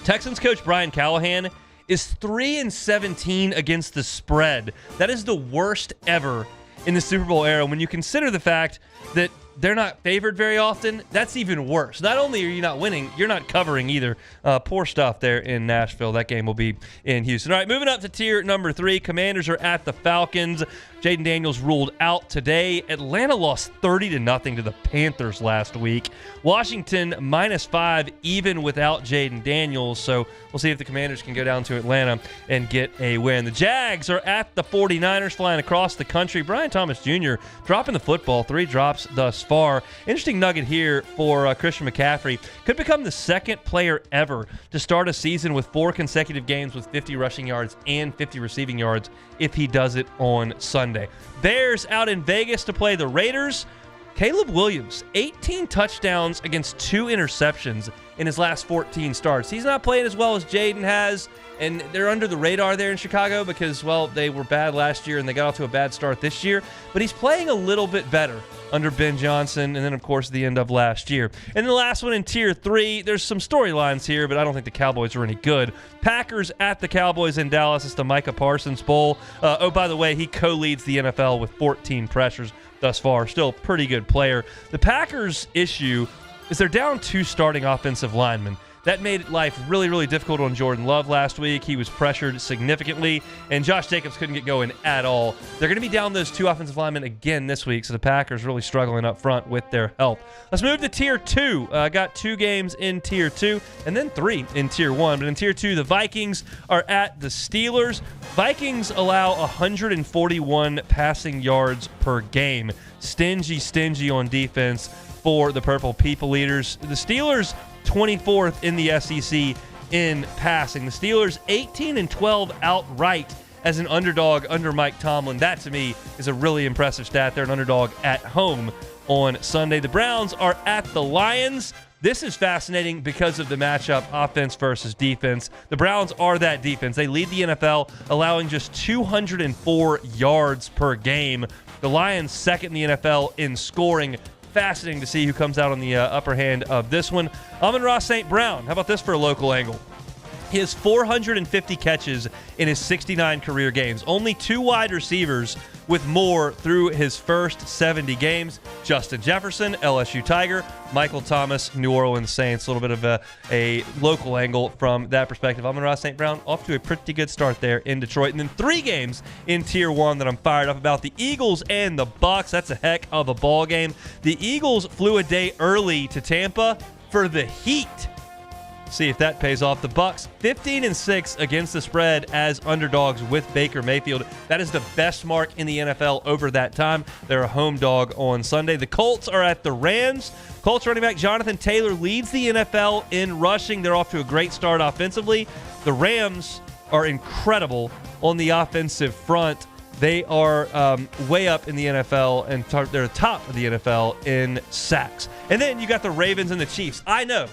Texans coach Brian Callahan is 3-17 against the spread. That is the worst ever in the Super Bowl era. When you consider the fact that they're not favored very often, that's even worse. Not only are you not winning, you're not covering either. Poor stuff there in Nashville. That game will be in Houston. All right, moving up to tier number 3. Commanders are at the Falcons. Jaden Daniels ruled out today. Atlanta lost 30-0 to the Panthers last week. Washington -5 even without Jaden Daniels. So we'll see if the Commanders can go down to Atlanta and get a win. The Jags are at the 49ers, flying across the country. Brian Thomas Jr. dropping the football, 3 drops thus far. Interesting nugget here for Christian McCaffrey. Could become the second player ever to start a season with 4 consecutive games with 50 rushing yards and 50 receiving yards if he does it on Sunday. Bears out in Vegas to play the Raiders. Caleb Williams, 18 touchdowns against 2 interceptions in his last 14 starts. He's not playing as well as Jaden has, and they're under the radar there in Chicago because, well, they were bad last year and they got off to a bad start this year. But he's playing a little bit better under Ben Johnson, and then, of course, the end of last year. And the last one in Tier 3, there's some storylines here, but I don't think the Cowboys are any good. Packers at the Cowboys in Dallas. It's the Micah Parsons Bowl. Oh, by the way, he co-leads the NFL with 14 pressures thus far. Still a pretty good player. The Packers' issue is they're down 2 starting offensive linemen. That made life really, really difficult on Jordan Love last week. He was pressured significantly, and Josh Jacobs couldn't get going at all. They're going to be down those 2 offensive linemen again this week, so the Packers really struggling up front with their help. Let's move to Tier 2. Got 2 games in Tier 2, and then 3 in Tier 1. But in Tier 2, the Vikings are at the Steelers. Vikings allow 141 passing yards per game. Stingy on defense for the Purple People Eaters. The Steelers 24th in the SEC in passing. The Steelers 18-12 outright as an underdog under Mike Tomlin. That, to me, is a really impressive stat. They're an underdog at home on Sunday. The Browns are at the Lions. This is fascinating because of the matchup, offense versus defense. The Browns are that defense. They lead the NFL, allowing just 204 yards per game. The Lions second in the NFL in scoring. Fascinating to see who comes out on the upper hand of this one. Amon-Ra St. Brown, how about this for a local angle? He has 450 catches in his 69 career games. Only 2 wide receivers with more through his first 70 games. Justin Jefferson, LSU Tiger. Michael Thomas, New Orleans Saints. A little bit of a local angle from that perspective. Amon-Ra St. Brown off to a pretty good start there in Detroit. And then 3 games in Tier 1 that I'm fired up about. The Eagles and the Bucs. That's a heck of a ball game. The Eagles flew a day early to Tampa for the Heat. See if that pays off. The Bucs 15-6 against the spread as underdogs with Baker Mayfield. That is the best mark in the NFL over that time. They're a home dog on Sunday. The Colts are at the Rams. Colts running back Jonathan Taylor leads the NFL in rushing. They're off to a great start offensively. The Rams are incredible on the offensive front. They are way up in the NFL, and they're top of the NFL in sacks. And then you got the Ravens and the Chiefs. I know.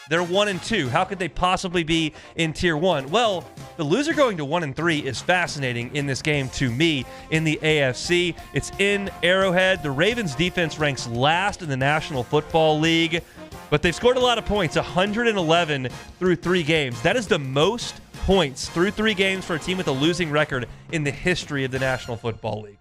They're 1-2. How could they possibly be in Tier 1? Well, the loser going to 1-3 is fascinating in this game to me in the AFC. It's in Arrowhead. The Ravens defense ranks last in the National Football League, but they've scored a lot of points, 111 through 3 games. That is the most points through 3 games for a team with a losing record in the history of the National Football League.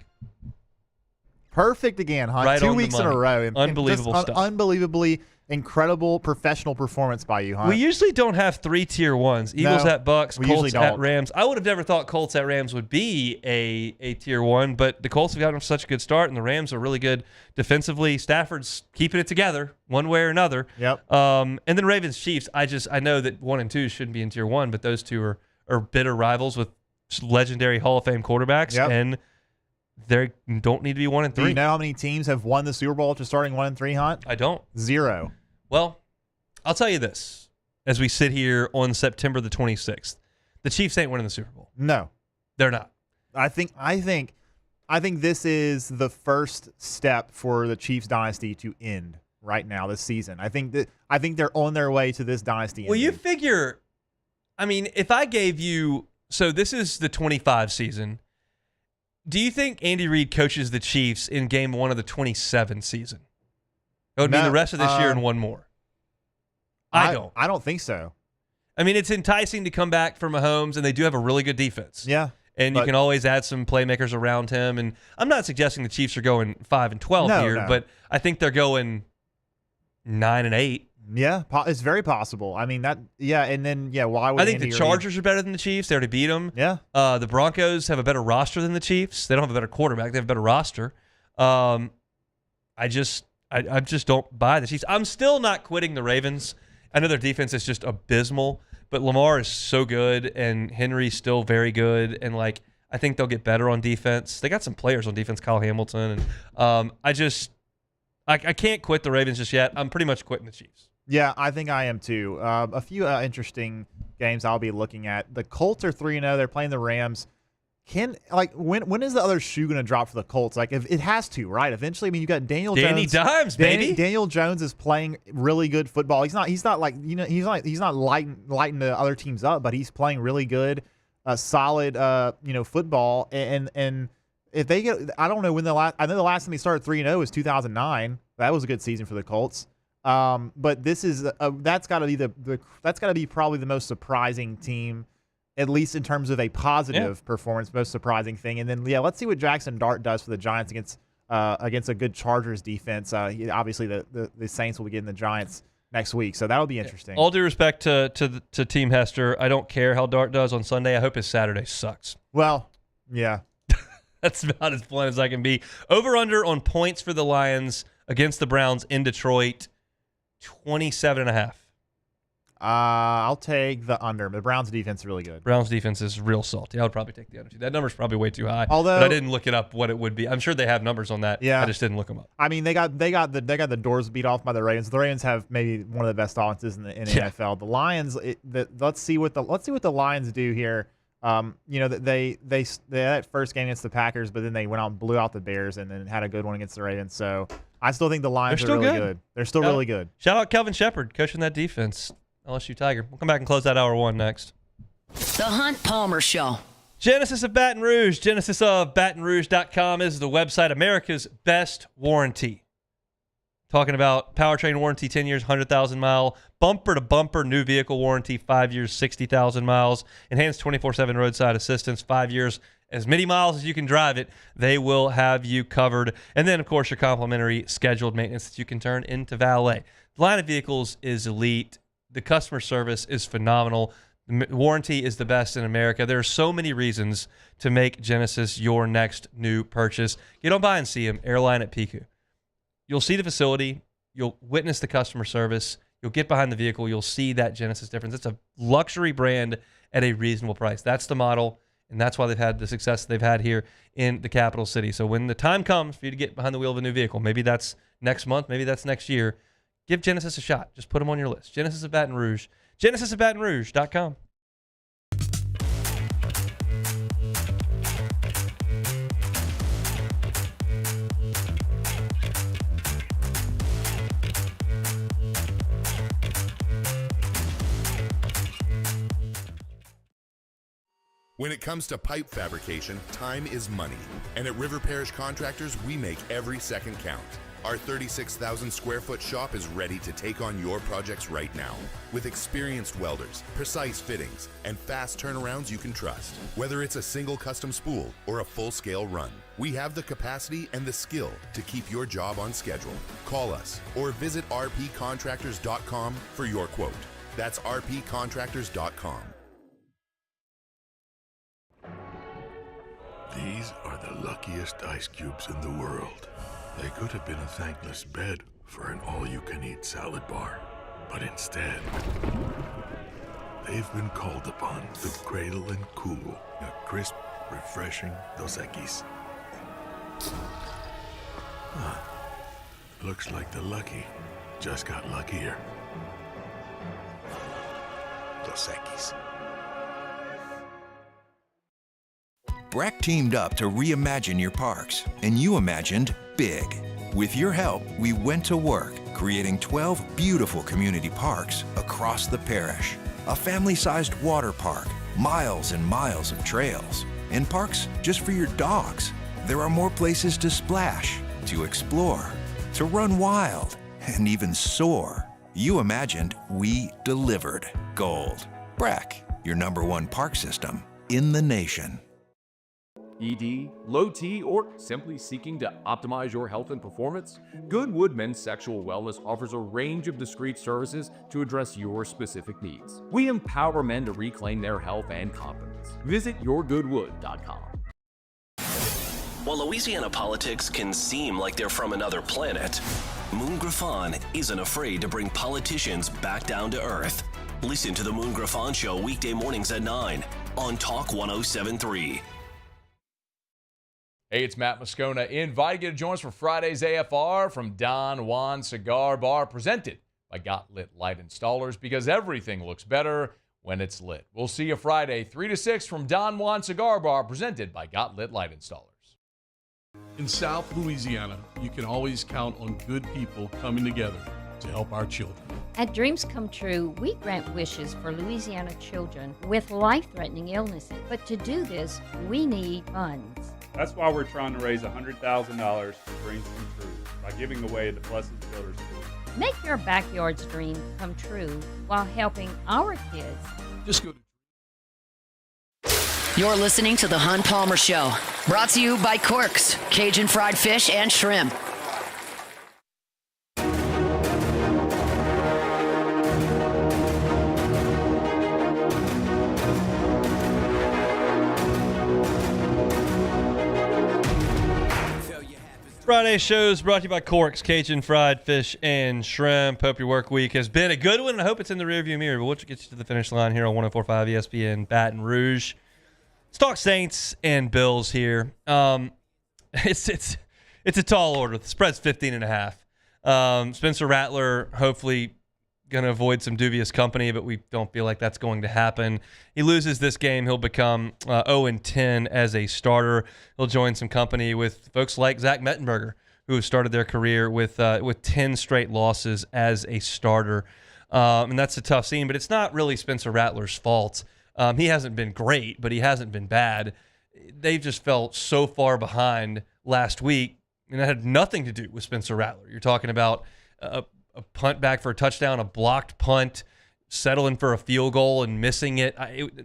Perfect again, Hunt. Right 2 on the weeks in a money. row. Unbelievable stuff. Unbelievably incredible professional performance by you, Hunt. We usually don't have 3 Tier 1s. Eagles at Bucks, Colts at Rams. I would have never thought Colts at Rams would be a Tier 1, but the Colts have gotten such a good start, and the Rams are really good defensively. Stafford's keeping it together one way or another. Yep. And then Ravens Chiefs. I know that 1 and 2 shouldn't be in Tier 1, but those two are bitter rivals with legendary Hall of Fame quarterbacks, and they don't need to be 1 and 3. Do you know how many teams have won the Super Bowl after starting 1 and 3, Hunt? I don't. 0. Well, I'll tell you this. As we sit here on September the 26th, the Chiefs ain't winning the Super Bowl. No. They're not. I think this is the first step for the Chiefs dynasty to end right now this season. I think they're on their way to this dynasty ending. Well, you figure, if I gave you, so this is the 25 season. Do you think Andy Reid coaches the Chiefs in game 1 of the 27 season? It would be the rest of this year and 1 more. I don't. I don't think so. It's enticing to come back from Mahomes, and they do have a really good defense. Yeah. And you can always add some playmakers around him. And I'm not suggesting the Chiefs are going 5-12 here, but I think they're going 9-8. Yeah, it's very possible. Why would I think Andy the Chargers are better than the Chiefs. They already beat them. Yeah. The Broncos have a better roster than the Chiefs. They don't have a better quarterback. They have a better roster. I just don't buy the Chiefs. I'm still not quitting the Ravens. I know their defense is just abysmal, but Lamar is so good, and Henry's still very good, and I think they'll get better on defense. They got some players on defense, Kyle Hamilton, and I can't quit the Ravens just yet. I'm pretty much quitting the Chiefs. Yeah, I think I am too. A few interesting games I'll be looking at. The Colts are 3-0. They're playing the Rams. When is the other shoe going to drop for the Colts? If it has to, right? Eventually, you got Daniel Jones. Danny Dimes, baby. Daniel Jones is playing really good football. He's not lighting the other teams up, but he's playing really good, solid, football. And if they get, I don't know when I know the last time they started 3-0 was 2009. That was a good season for the Colts. But this is that's got to be probably the most surprising team, at least in terms of a positive performance, most surprising thing. And then, let's see what Jackson Dart does for the Giants against a good Chargers defense. Obviously, the Saints will be getting the Giants next week, so that'll be interesting. All due respect to Team Hester, I don't care how Dart does on Sunday. I hope his Saturday sucks. Well, yeah. That's about as blunt as I can be. Over-under on points for the Lions against the Browns in Detroit, 27.5. I'll take the under. The Browns' defense is really good. Browns' defense is real salty. I would probably take the under. That number's probably way too high. Although, but I didn't look it up what it would be. I'm sure they have numbers on that. Yeah. I just didn't look them up. They got the doors beat off by the Ravens. The Ravens have maybe one of the best offenses in the NFL. The Lions. Let's see what the Lions do here. They had that first game against the Packers, but then they went out and blew out the Bears, and then had a good one against the Ravens. So I still think the Lions They're are still really good. They're still really good. Shout out Kelvin Shepard, coaching that defense. LSU Tiger. We'll come back and close that hour one next. The Hunt Palmer Show. Genesis of Baton Rouge. GenesisofBatonRouge.com is the website. America's best warranty. Talking about powertrain warranty, 10 years, 100,000-mile, bumper-to-bumper new vehicle warranty, 5 years, 60,000 miles, enhanced 24/7 roadside assistance, 5 years, as many miles as you can drive it. They will have you covered. And then, of course, your complimentary scheduled maintenance that you can turn into valet. The line of vehicles is elite. The customer service is phenomenal. The warranty is the best in America. There are so many reasons to make Genesis your next new purchase. Get on by and see them, Airline at Piku. You'll see the facility. You'll witness the customer service. You'll get behind the vehicle. You'll see that Genesis difference. It's a luxury brand at a reasonable price. That's the model, and that's why they've had the success they've had here in the capital city. So when the time comes for you to get behind the wheel of a new vehicle, maybe that's next month, maybe that's next year, give Genesis a shot. Just put them on your list. Genesis of Baton Rouge. GenesisofBatonRouge.com. When it comes to pipe fabrication, time is money. And at River Parish Contractors, we make every second count. Our 36,000 square foot shop is ready to take on your projects right now. With experienced welders, precise fittings, and fast turnarounds you can trust. Whether it's a single custom spool or a full-scale run, we have the capacity and the skill to keep your job on schedule. Call us or visit rpcontractors.com for your quote. That's rpcontractors.com. These are the luckiest ice cubes in the world. They could have been a thankless bed for an all-you-can-eat salad bar. But instead, they've been called upon to cradle and cool a crisp, refreshing Dos Equis. Huh. Looks like the lucky just got luckier. Dos Equis. Breck teamed up to reimagine your parks, and you imagined big. With your help, we went to work, creating 12 beautiful community parks across the parish. A family-sized water park, miles and miles of trails, and parks just for your dogs. There are more places to splash, to explore, to run wild, and even soar. You imagined, we delivered. Gold. Breck, your #1 park system in the nation. ED, low T, or simply seeking to optimize your health and performance? Goodwood Men's Sexual Wellness offers a range of discreet services to address your specific needs. We empower men to reclaim their health and confidence. Visit yourgoodwood.com. While Louisiana politics can seem like they're from another planet, Moon Griffon isn't afraid to bring politicians back down to earth. Listen to the Moon Griffon Show weekday mornings at 9 on Talk 107.3. Hey, it's Matt Moscona inviting you to join us for Friday's AFR from Don Juan Cigar Bar, presented by Got Lit Light Installers, because everything looks better when it's lit. We'll see you Friday, 3 to 6 from Don Juan Cigar Bar, presented by Got Lit Light Installers. In South Louisiana, you can always count on good people coming together to help our children. At Dreams Come True, we grant wishes for Louisiana children with life-threatening illnesses. But to do this, we need funds. That's why we're trying to raise $100,000 for Dreams Come True by giving away the Blessed Builders School. Make your backyard's dream come true while helping our kids. Just go to You're listening to The Hunt Palmer Show, brought to you by Quirks, Cajun fried fish and shrimp. Friday shows brought to you by Corks, Cajun fried fish and shrimp. Hope your work week has been a good one, and I hope it's in the rearview mirror. But we'll get you to the finish line here on 104.5 ESPN Baton Rouge. Let's talk Saints and Bills here. It's a tall order. The spread's 15.5. Spencer Rattler hopefully going to avoid some dubious company, but we don't feel like that's going to happen. He loses this game, he'll become 0-10 as a starter. He'll join some company with folks like Zach Mettenberger, who have started their career with 10 straight losses as a starter. And that's a tough scene, but it's not really Spencer Rattler's fault. He hasn't been great, but he hasn't been bad. They've just fell so far behind last week, and that had nothing to do with Spencer Rattler. You're talking about a punt back for a touchdown, a blocked punt, settling for a field goal and missing it.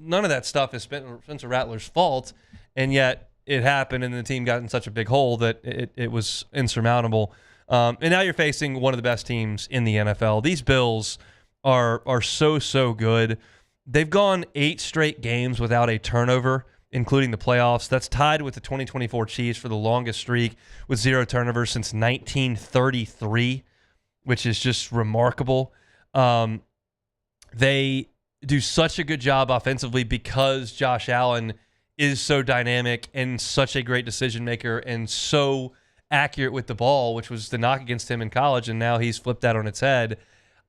None of that stuff is Spencer Rattler's fault, and yet it happened, and the team got in such a big hole that it was insurmountable. And now you're facing one of the best teams in the NFL. These Bills are so good. They've gone 8 straight games without a turnover, including the playoffs. That's tied with the 2024 Chiefs for the longest streak with 0 turnovers since 1933, which is just remarkable. They do such a good job offensively because Josh Allen is so dynamic and such a great decision maker and so accurate with the ball, which was the knock against him in college, and now he's flipped that on its head.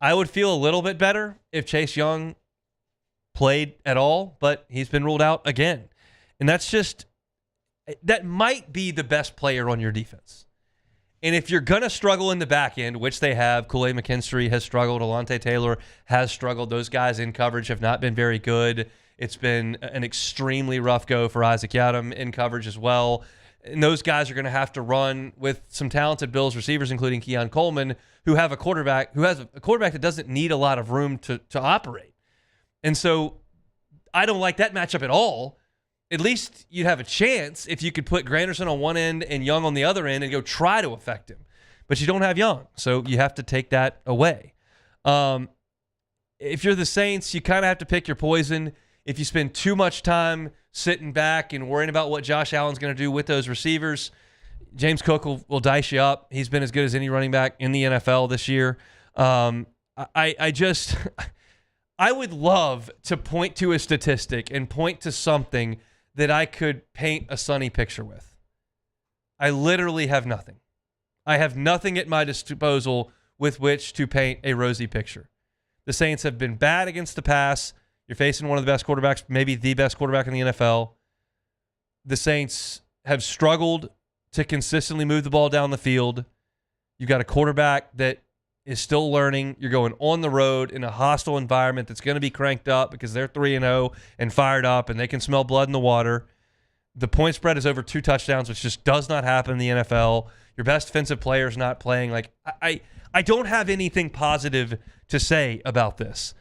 I would feel a little bit better if Chase Young played at all, but he's been ruled out again. And that might be the best player on your defense. And if you're going to struggle in the back end, which they have, Kool-Aid McKinstry has struggled, Alontae Taylor has struggled. Those guys in coverage have not been very good. It's been an extremely rough go for Isaac Yiadom in coverage as well. And those guys are going to have to run with some talented Bills receivers, including Keon Coleman, who has a quarterback that doesn't need a lot of room to operate. And so I don't like that matchup at all. At least you'd have a chance if you could put Granderson on one end and Young on the other end and go try to affect him. But you don't have Young, so you have to take that away. If you're the Saints, you kind of have to pick your poison. If you spend too much time sitting back and worrying about what Josh Allen's going to do with those receivers, James Cook will dice you up. He's been as good as any running back in the NFL this year. I would love to point to a statistic and point to something that I could paint a sunny picture with. I literally have nothing. I have nothing at my disposal with which to paint a rosy picture. The Saints have been bad against the pass. You're facing one of the best quarterbacks, maybe the best quarterback in the NFL. The Saints have struggled to consistently move the ball down the field. You've got a quarterback that is still learning. You're going on the road in a hostile environment that's going to be cranked up because they're 3-0 and fired up and they can smell blood in the water. The point spread is over 2 touchdowns, which just does not happen in the NFL. Your best defensive player is not playing. I don't have anything positive to say about this.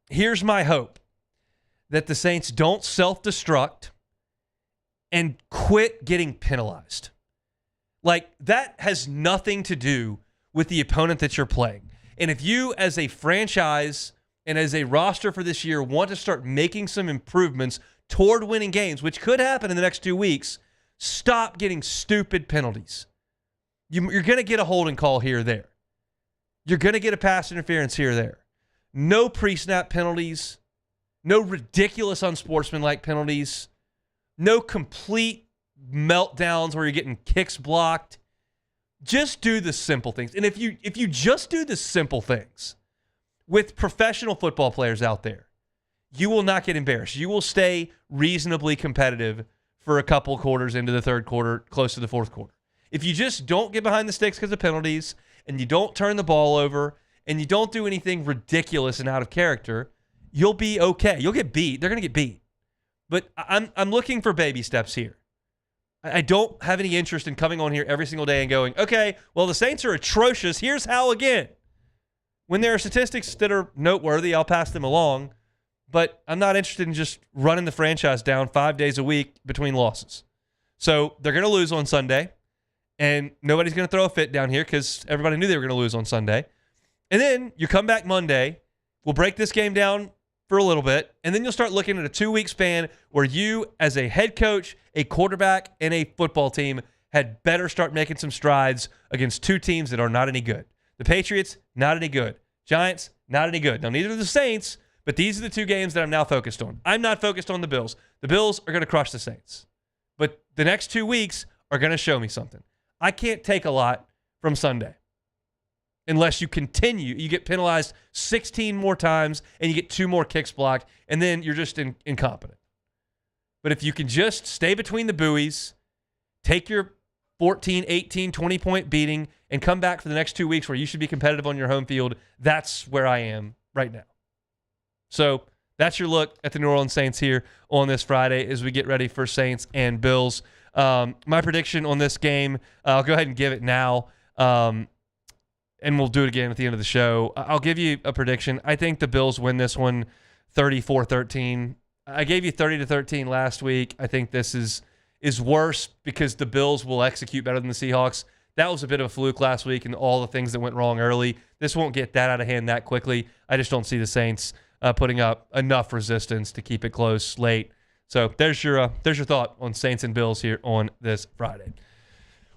Here's my hope, that the Saints don't self-destruct and quit getting penalized. That has nothing to do with the opponent that you're playing. And if you, as a franchise and as a roster for this year, want to start making some improvements toward winning games, which could happen in the next 2 weeks, stop getting stupid penalties. You're going to get a holding call here or there. You're going to get a pass interference here or there. No pre-snap penalties. No ridiculous unsportsmanlike penalties. No complete meltdowns where you're getting kicks blocked. Just do the simple things. And if you just do the simple things with professional football players out there, you will not get embarrassed. You will stay reasonably competitive for a couple quarters into the third quarter, close to the fourth quarter. If you just don't get behind the sticks because of penalties, and you don't turn the ball over, and you don't do anything ridiculous and out of character, you'll be okay. You'll get beat. They're going to get beat. But I'm looking for baby steps here. I don't have any interest in coming on here every single day and going, okay, well, the Saints are atrocious. Here's how again. When there are statistics that are noteworthy, I'll pass them along. But I'm not interested in just running the franchise down 5 days a week between losses. So they're going to lose on Sunday. And nobody's going to throw a fit down here because everybody knew they were going to lose on Sunday. And then you come back Monday. We'll break this game down for a little bit. And then you'll start looking at a 2-week span where you, as a head coach, a quarterback, and a football team, had better start making some strides against 2 teams that are not any good. The Patriots, not any good. Giants, not any good. Now, neither are the Saints, but these are the 2 games that I'm now focused on. I'm not focused on the Bills. The Bills are going to crush the Saints. But the next 2 weeks are going to show me something. I can't take a lot from Sunday unless you continue. You get penalized 16 more times and you get 2 more kicks blocked, and then you're just incompetent. But if you can just stay between the buoys, take your 14, 18, 20-point beating and come back for the next 2 weeks where you should be competitive on your home field. That's where I am right now. So that's your look at the New Orleans Saints here on this Friday as we get ready for Saints and Bills. My prediction on this game, I'll go ahead and give it now, and we'll do it again at the end of the show. I'll give you a prediction. I think the Bills win this one 34-13. I gave you 30-13 last week. I think this is worse because the Bills will execute better than the Seahawks. That was a bit of a fluke last week and all the things that went wrong early. This won't get that out of hand that quickly. I just don't see the Saints putting up enough resistance to keep it close late. So there's your thought on Saints and Bills here on this Friday.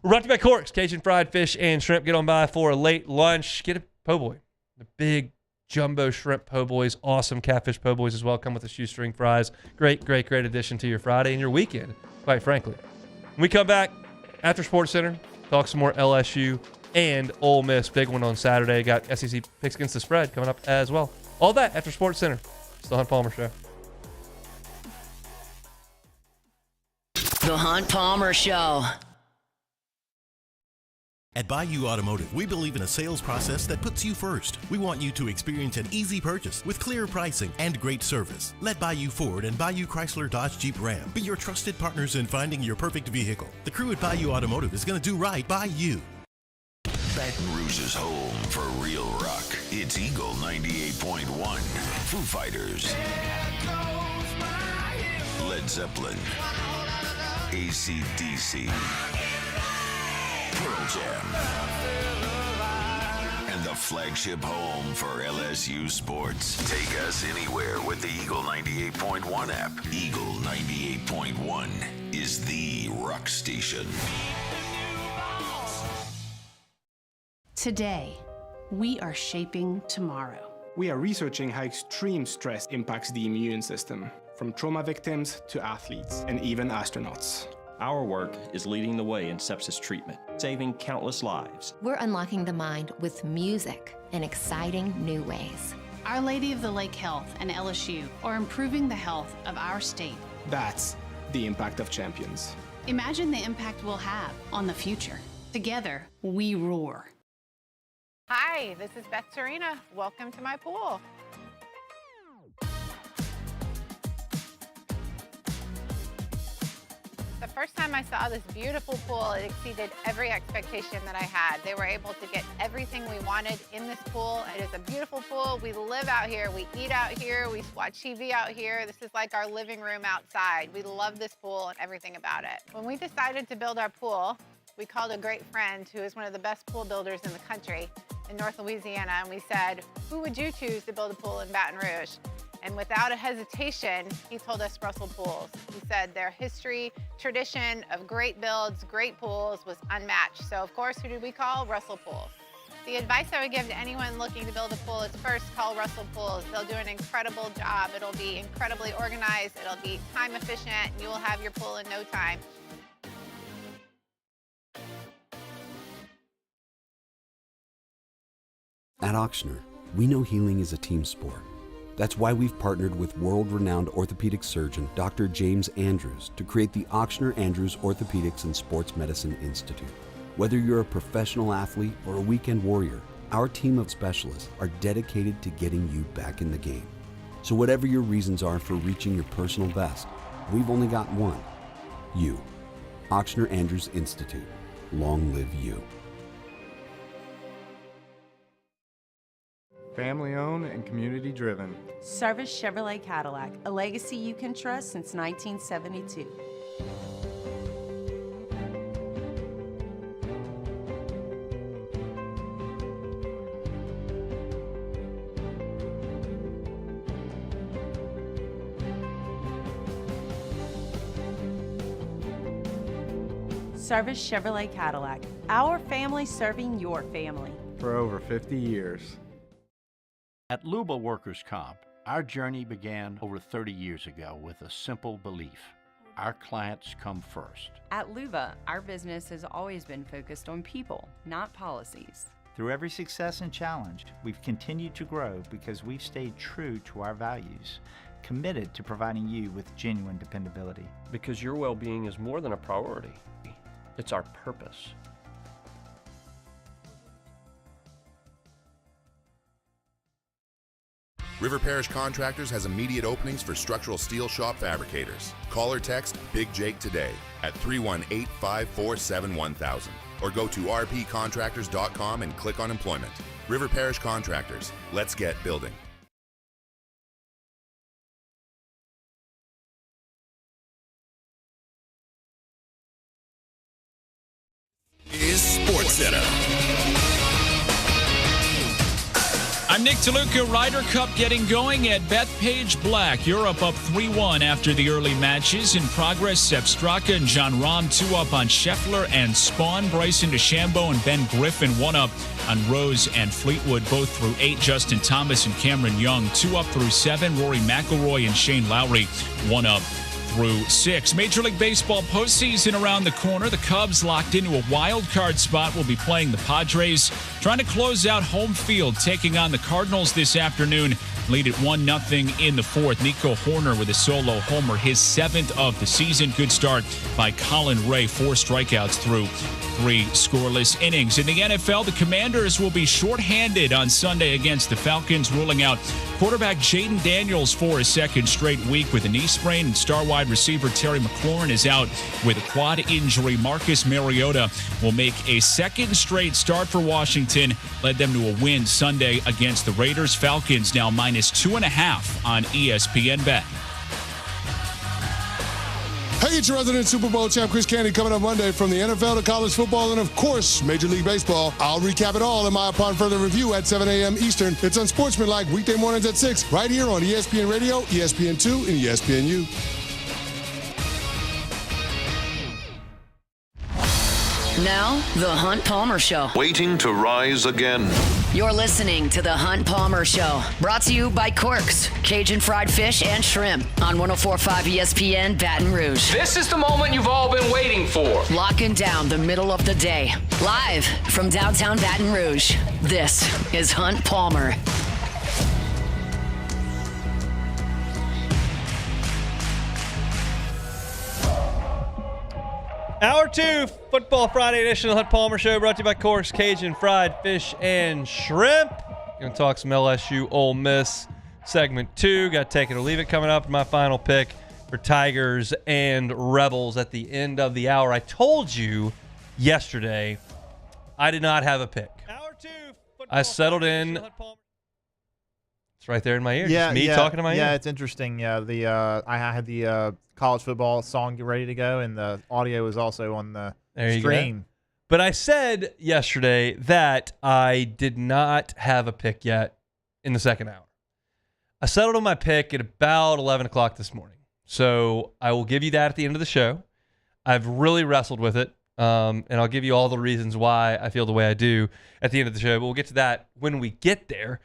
We're brought to you by Corks, Cajun fried fish and shrimp. Get on by for a late lunch. Get a po' boy, the big jumbo shrimp po' boys, awesome catfish po' boys as well. Come with the shoestring fries. Great addition to your Friday and your weekend, quite frankly. When we come back after Sports Center, talk some more LSU and Ole Miss. Big one on Saturday. Got SEC picks against the spread coming up as well. All that after Sports Center. It's the Hunt Palmer Show. The Hunt Palmer Show. At Bayou Automotive, we believe in a sales process that puts you first. We want you to experience an easy purchase with clear pricing and great service. Let Bayou Ford and Bayou Chrysler Dodge Jeep Ram be your trusted partners in finding your perfect vehicle. The crew at Bayou Automotive is going to do right by you. Baton Rouge's home for real rock. It's Eagle 98.1. Foo Fighters. Led Zeppelin. AC/DC. Pearl Jam. And the flagship home for LSU sports. Take us anywhere with the Eagle 98.1 app. Eagle 98.1 is the rock station. Today, we are shaping tomorrow. We are researching how extreme stress impacts the immune system, from trauma victims to athletes and even astronauts. Our work is leading the way in sepsis treatment, saving countless lives. We're unlocking the mind with music in exciting new ways. Our Lady of the Lake Health and LSU are improving the health of our state. That's the impact of champions. Imagine the impact we'll have on the future. Together, we roar. Hi, this is Beth Serena. Welcome to my pool. The first time I saw this beautiful pool, it exceeded every expectation that I had. They were able to get everything we wanted in this pool. It is a beautiful pool. We live out here, we eat out here, we watch TV out here. This is like our living room outside. We love this pool and everything about it. When we decided to build our pool, we called a great friend who is one of the best pool builders in the country in North Louisiana, and we said, who would you choose to build a pool in Baton Rouge? And without a hesitation, he told us Russell Pools. He said their history, tradition of great builds, great pools was unmatched. So of course, who did we call? Russell Pools. The advice I would give to anyone looking to build a pool is first call Russell Pools. They'll do an incredible job. It'll be incredibly organized. It'll be time efficient. And you will have your pool in no time. At Auctioner, we know healing is a team sport. That's why we've partnered with world-renowned orthopedic surgeon Dr. James Andrews to create the Auctioner Andrews Orthopedics and Sports Medicine Institute. Whether you're a professional athlete or a weekend warrior, our team of specialists are dedicated to getting you back in the game. So whatever your reasons are for reaching your personal best, we've only got one: you. Auctioner Andrews Institute. Long live you. Family owned and community driven. Service Chevrolet Cadillac, a legacy you can trust since 1972. Service Chevrolet Cadillac, our family serving your family. For over 50 years. At Luba Workers' Comp, our journey began over 30 years ago with a simple belief: our clients come first. At Luba, our business has always been focused on people, not policies. Through every success and challenge, we've continued to grow because we've stayed true to our values, committed to providing you with genuine dependability. Because your well-being is more than a priority. It's our purpose. River Parish Contractors has immediate openings for structural steel shop fabricators. Call or text Big Jake today at 318-547-1000 or go to rpcontractors.com and click on employment. River Parish Contractors. Let's get building. Is Sports Center. I'm Nick DeLuca. Ryder Cup getting going at Bethpage Black. Europe up 3-1 after the early matches. In progress, Sepp Straka and John Rahm 2 up on Scheffler and Spawn. Bryson DeChambeau and Ben Griffin 1 up on Rose and Fleetwood, both through 8. Justin Thomas and Cameron Young 2 up through 7. Rory McIlroy and Shane Lowry 1 up through 6. Major League Baseball postseason around the corner. The Cubs locked into a wild card spot will be playing the Padres, trying to close out home field, taking on the Cardinals this afternoon. Lead at 1-0 in the fourth. Nico Horner with a solo homer, his 7th of the season. Good start by Colin Ray, 4 strikeouts through 3 scoreless innings. In the NFL, the Commanders will be shorthanded on Sunday against the Falcons, ruling out quarterback Jaden Daniels for a second straight week with a knee sprain, and star wide receiver Terry McLaurin is out with a quad injury. Marcus Mariota will make a second straight start for Washington, led them to a win Sunday against the Raiders. Falcons now -2.5 on ESPN Bet. Hey, it's your resident Super Bowl champ, Chris Candy, coming up Monday from the NFL to college football and, of course, Major League Baseball. I'll recap it all in my Upon Further Review at 7 a.m. Eastern. It's Unsportsmanlike, weekday mornings at 6, right here on ESPN Radio, ESPN2, and ESPNU. Now, The Hunt Palmer Show. Waiting to rise again. You're listening to The Hunt Palmer Show. Brought to you by Quirks, Cajun fried fish and shrimp on 104.5 ESPN Baton Rouge. This is the moment you've all been waiting for. Locking down the middle of the day. Live from downtown Baton Rouge, this is Hunt Palmer. Hour 2, Football Friday edition of the Hunt Palmer Show, brought to you by Corks, Cajun fried fish and shrimp. Going to talk some LSU Ole Miss. Segment 2, got Take It or Leave It coming up. My final pick for Tigers and Rebels at the end of the hour. I told you yesterday I did not have a pick. Hour 2, I settled in. It's right there in my ear. Just me talking to my ear. Yeah, it's interesting. Yeah, I had the college football song ready to go, and the audio was also on the stream. But I said yesterday that I did not have a pick yet in the second hour. I settled on my pick at about 11 o'clock this morning. So I will give you that at the end of the show. I've really wrestled with it, and I'll give you all the reasons why I feel the way I do at the end of the show. But we'll get to that when we get there.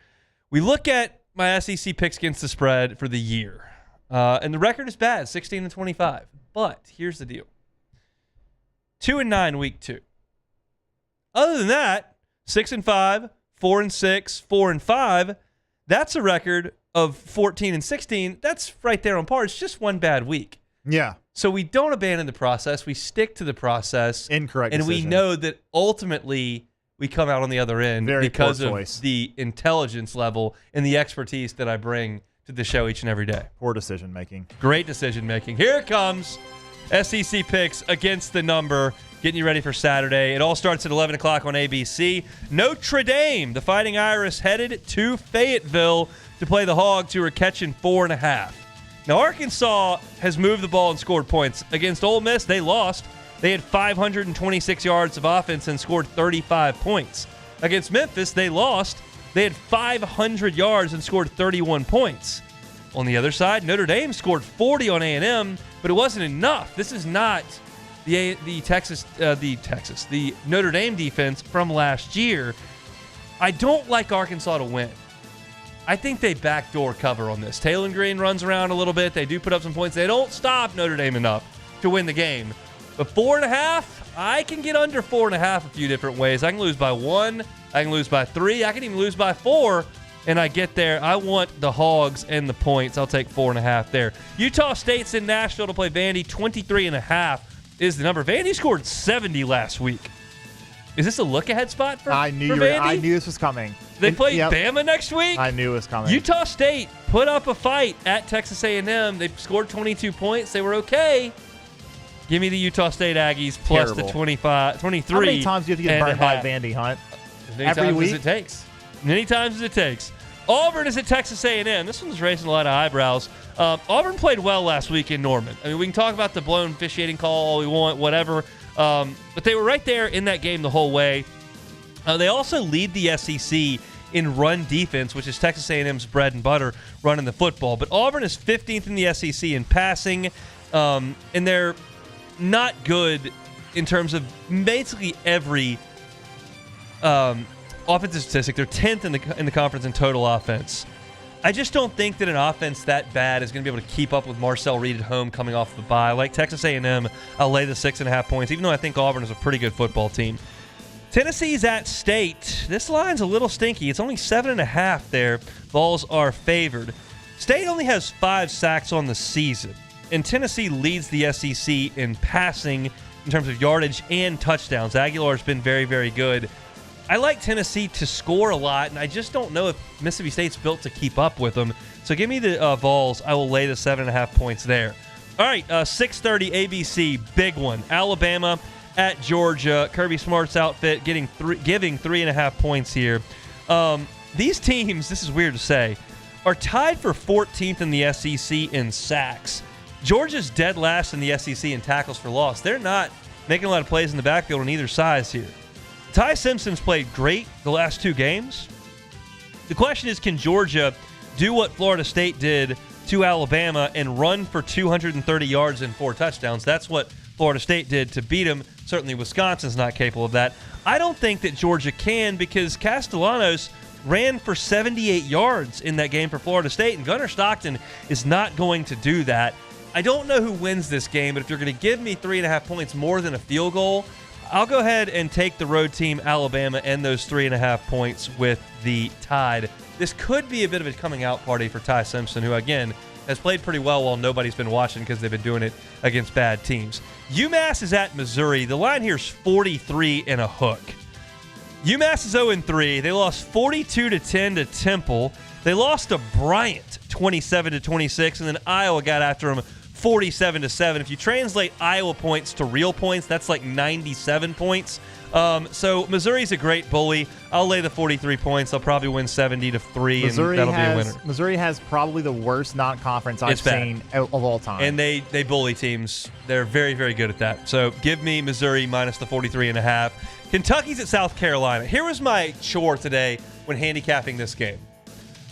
We look at my SEC picks against the spread for the year. And the record is bad, 16-25. But here's the deal. 2-9 week 2. Other than that, 6-5, 4-6, 4-5. That's a record of 14-16. That's right there on par. It's just one bad week. Yeah. So we don't abandon the process. We stick to the process. Incorrect and decision. We know that ultimately we come out on the other end because of the intelligence level and the expertise that I bring to the show each and every day. Poor decision making. Great decision making. Here it comes. SEC picks against the number. Getting you ready for Saturday. It all starts at 11 o'clock on ABC. Notre Dame, the Fighting Irish, headed to Fayetteville to play the Hogs, who are catching 4.5. Now, Arkansas has moved the ball and scored points. Against Ole Miss, they lost. They had 526 yards of offense and scored 35 points. Against Memphis, they lost. They had 500 yards and scored 31 points. On the other side, Notre Dame scored 40 on A&M, but it wasn't enough. This is not the Notre Dame defense from last year. I don't like Arkansas to win. I think they backdoor cover on this. Taylor Green runs around a little bit. They do put up some points. They don't stop Notre Dame enough to win the game. But 4.5, I can get under 4.5 a few different ways. I can lose by 1. I can lose by 3. I can even lose by 4. And I get there. I want the Hogs and the points. I'll take 4.5 there. Utah State's in Nashville to play Vandy. 23.5 is the number. Vandy scored 70 last week. Is this a look-ahead spot for Vandy? I knew this was coming. They play Bama next week? I knew it was coming. Utah State put up a fight at Texas A&M. They scored 22 points. They were okay. Give me the Utah State Aggies plus the 23. How many times do you have to get burned by Vandy, Hunt? As many times as it takes. Many times as it takes. Auburn is at Texas A&M. This one's raising a lot of eyebrows. Auburn played well last week in Norman. I mean, we can talk about the blown officiating call all we want, whatever. But they were right there in that game the whole way. They also lead the SEC in run defense, which is Texas A&M's bread and butter, running the football. But Auburn is 15th in the SEC in passing, and they're not good in terms of basically every offensive statistic. They're 10th in the conference in total offense. I just don't think that an offense that bad is going to be able to keep up with Marcel Reed at home coming off the bye. Like Texas A&M, I'll lay the 6.5 points, even though I think Auburn is a pretty good football team. Tennessee's at State. This line's a little stinky. It's only 7.5 there. Vols are favored. State only has 5 sacks on the season, and Tennessee leads the SEC in passing in terms of yardage and touchdowns. Aguilar's been very, very good. I like Tennessee to score a lot, and I just don't know if Mississippi State's built to keep up with them. So give me the Vols. I will lay the 7.5 points there. All right, 6:30 ABC, big one. Alabama at Georgia. Kirby Smart's outfit giving 3.5 points here. These teams, this is weird to say, are tied for 14th in the SEC in sacks. Georgia's dead last in the SEC in tackles for loss. They're not making a lot of plays in the backfield on either side here. Ty Simpson's played great the last 2 games. The question is, can Georgia do what Florida State did to Alabama and run for 230 yards and 4 touchdowns? That's what Florida State did to beat them. Certainly Wisconsin's not capable of that. I don't think that Georgia can, because Castellanos ran for 78 yards in that game for Florida State, and Gunnar Stockton is not going to do that. I don't know who wins this game, but if you're going to give me 3.5 points more than a field goal, I'll go ahead and take the road team Alabama and those 3.5 points with the Tide. This could be a bit of a coming out party for Ty Simpson, who, again, has played pretty well while nobody's been watching because they've been doing it against bad teams. UMass is at Missouri. The line here is 43 and a hook. UMass is 0-3. They lost 42-10 to Temple. They lost to Bryant 27-26, and then Iowa got after them 47-7. If you translate Iowa points to real points, that's like 97 points. So Missouri's a great bully. I'll lay the 43 points. They'll probably win 70-3, and that'll be a winner. Missouri has probably the worst non-conference I've seen of all time. And they bully teams. They're very, very good at that. So give me Missouri minus the 43.5. Kentucky's at South Carolina. Here was my chore today when handicapping this game.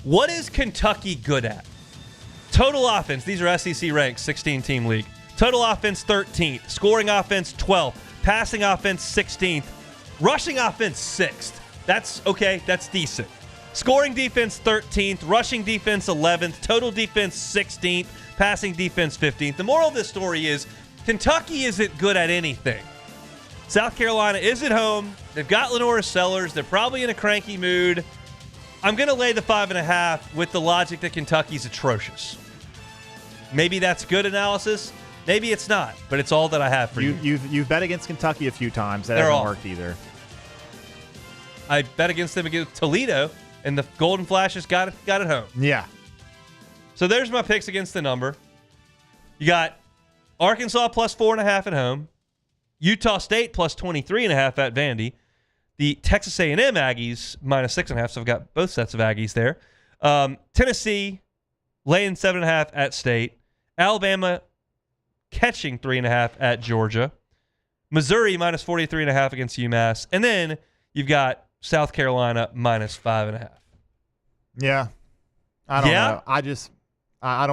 What is Kentucky good at? Total offense. These are SEC ranked, 16-team league. Total offense, 13th. Scoring offense, 12th. Passing offense, 16th. Rushing offense, 6th. That's okay. That's decent. Scoring defense, 13th. Rushing defense, 11th. Total defense, 16th. Passing defense, 15th. The moral of this story is Kentucky isn't good at anything. South Carolina is at home. They've got Lenora Sellers. They're probably in a cranky mood. I'm going to lay the 5.5 with the logic that Kentucky's atrocious. Maybe that's good analysis. Maybe it's not, but it's all that I have for you. You've bet against Kentucky a few times. That hasn't worked either. I bet against them against Toledo, and the Golden Flashes got it home. Yeah. So there's my picks against the number. You got Arkansas plus 4.5 at home. Utah State plus 23.5 at Vandy. The Texas A&M Aggies minus 6.5, so I've got both sets of Aggies there. Tennessee laying 7.5 at State. Alabama catching 3.5 at Georgia. Missouri minus 43.5 against UMass. And then you've got South Carolina minus 5.5. Yeah. I don't know. I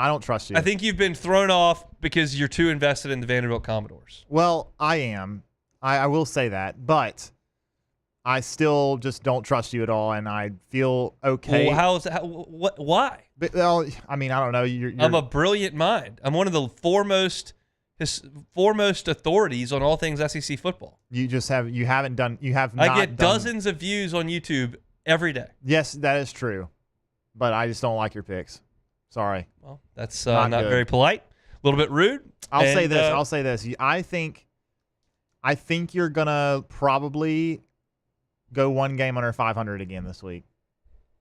don't trust you. I think you've been thrown off because you're too invested in the Vanderbilt Commodores. Well, I am. I will say that, but I still just don't trust you at all, and I feel okay. Well, how is that? Why? But, well, I mean, I don't know. I'm a brilliant mind. I'm one of the foremost authorities on all things SEC football. You have not. I get dozens of views on YouTube every day. Yes, that is true, but I just don't like your picks. Sorry. Well, that's not very polite. little bit rude. I'll say this. I think you're gonna probably go one game under 500 again this week.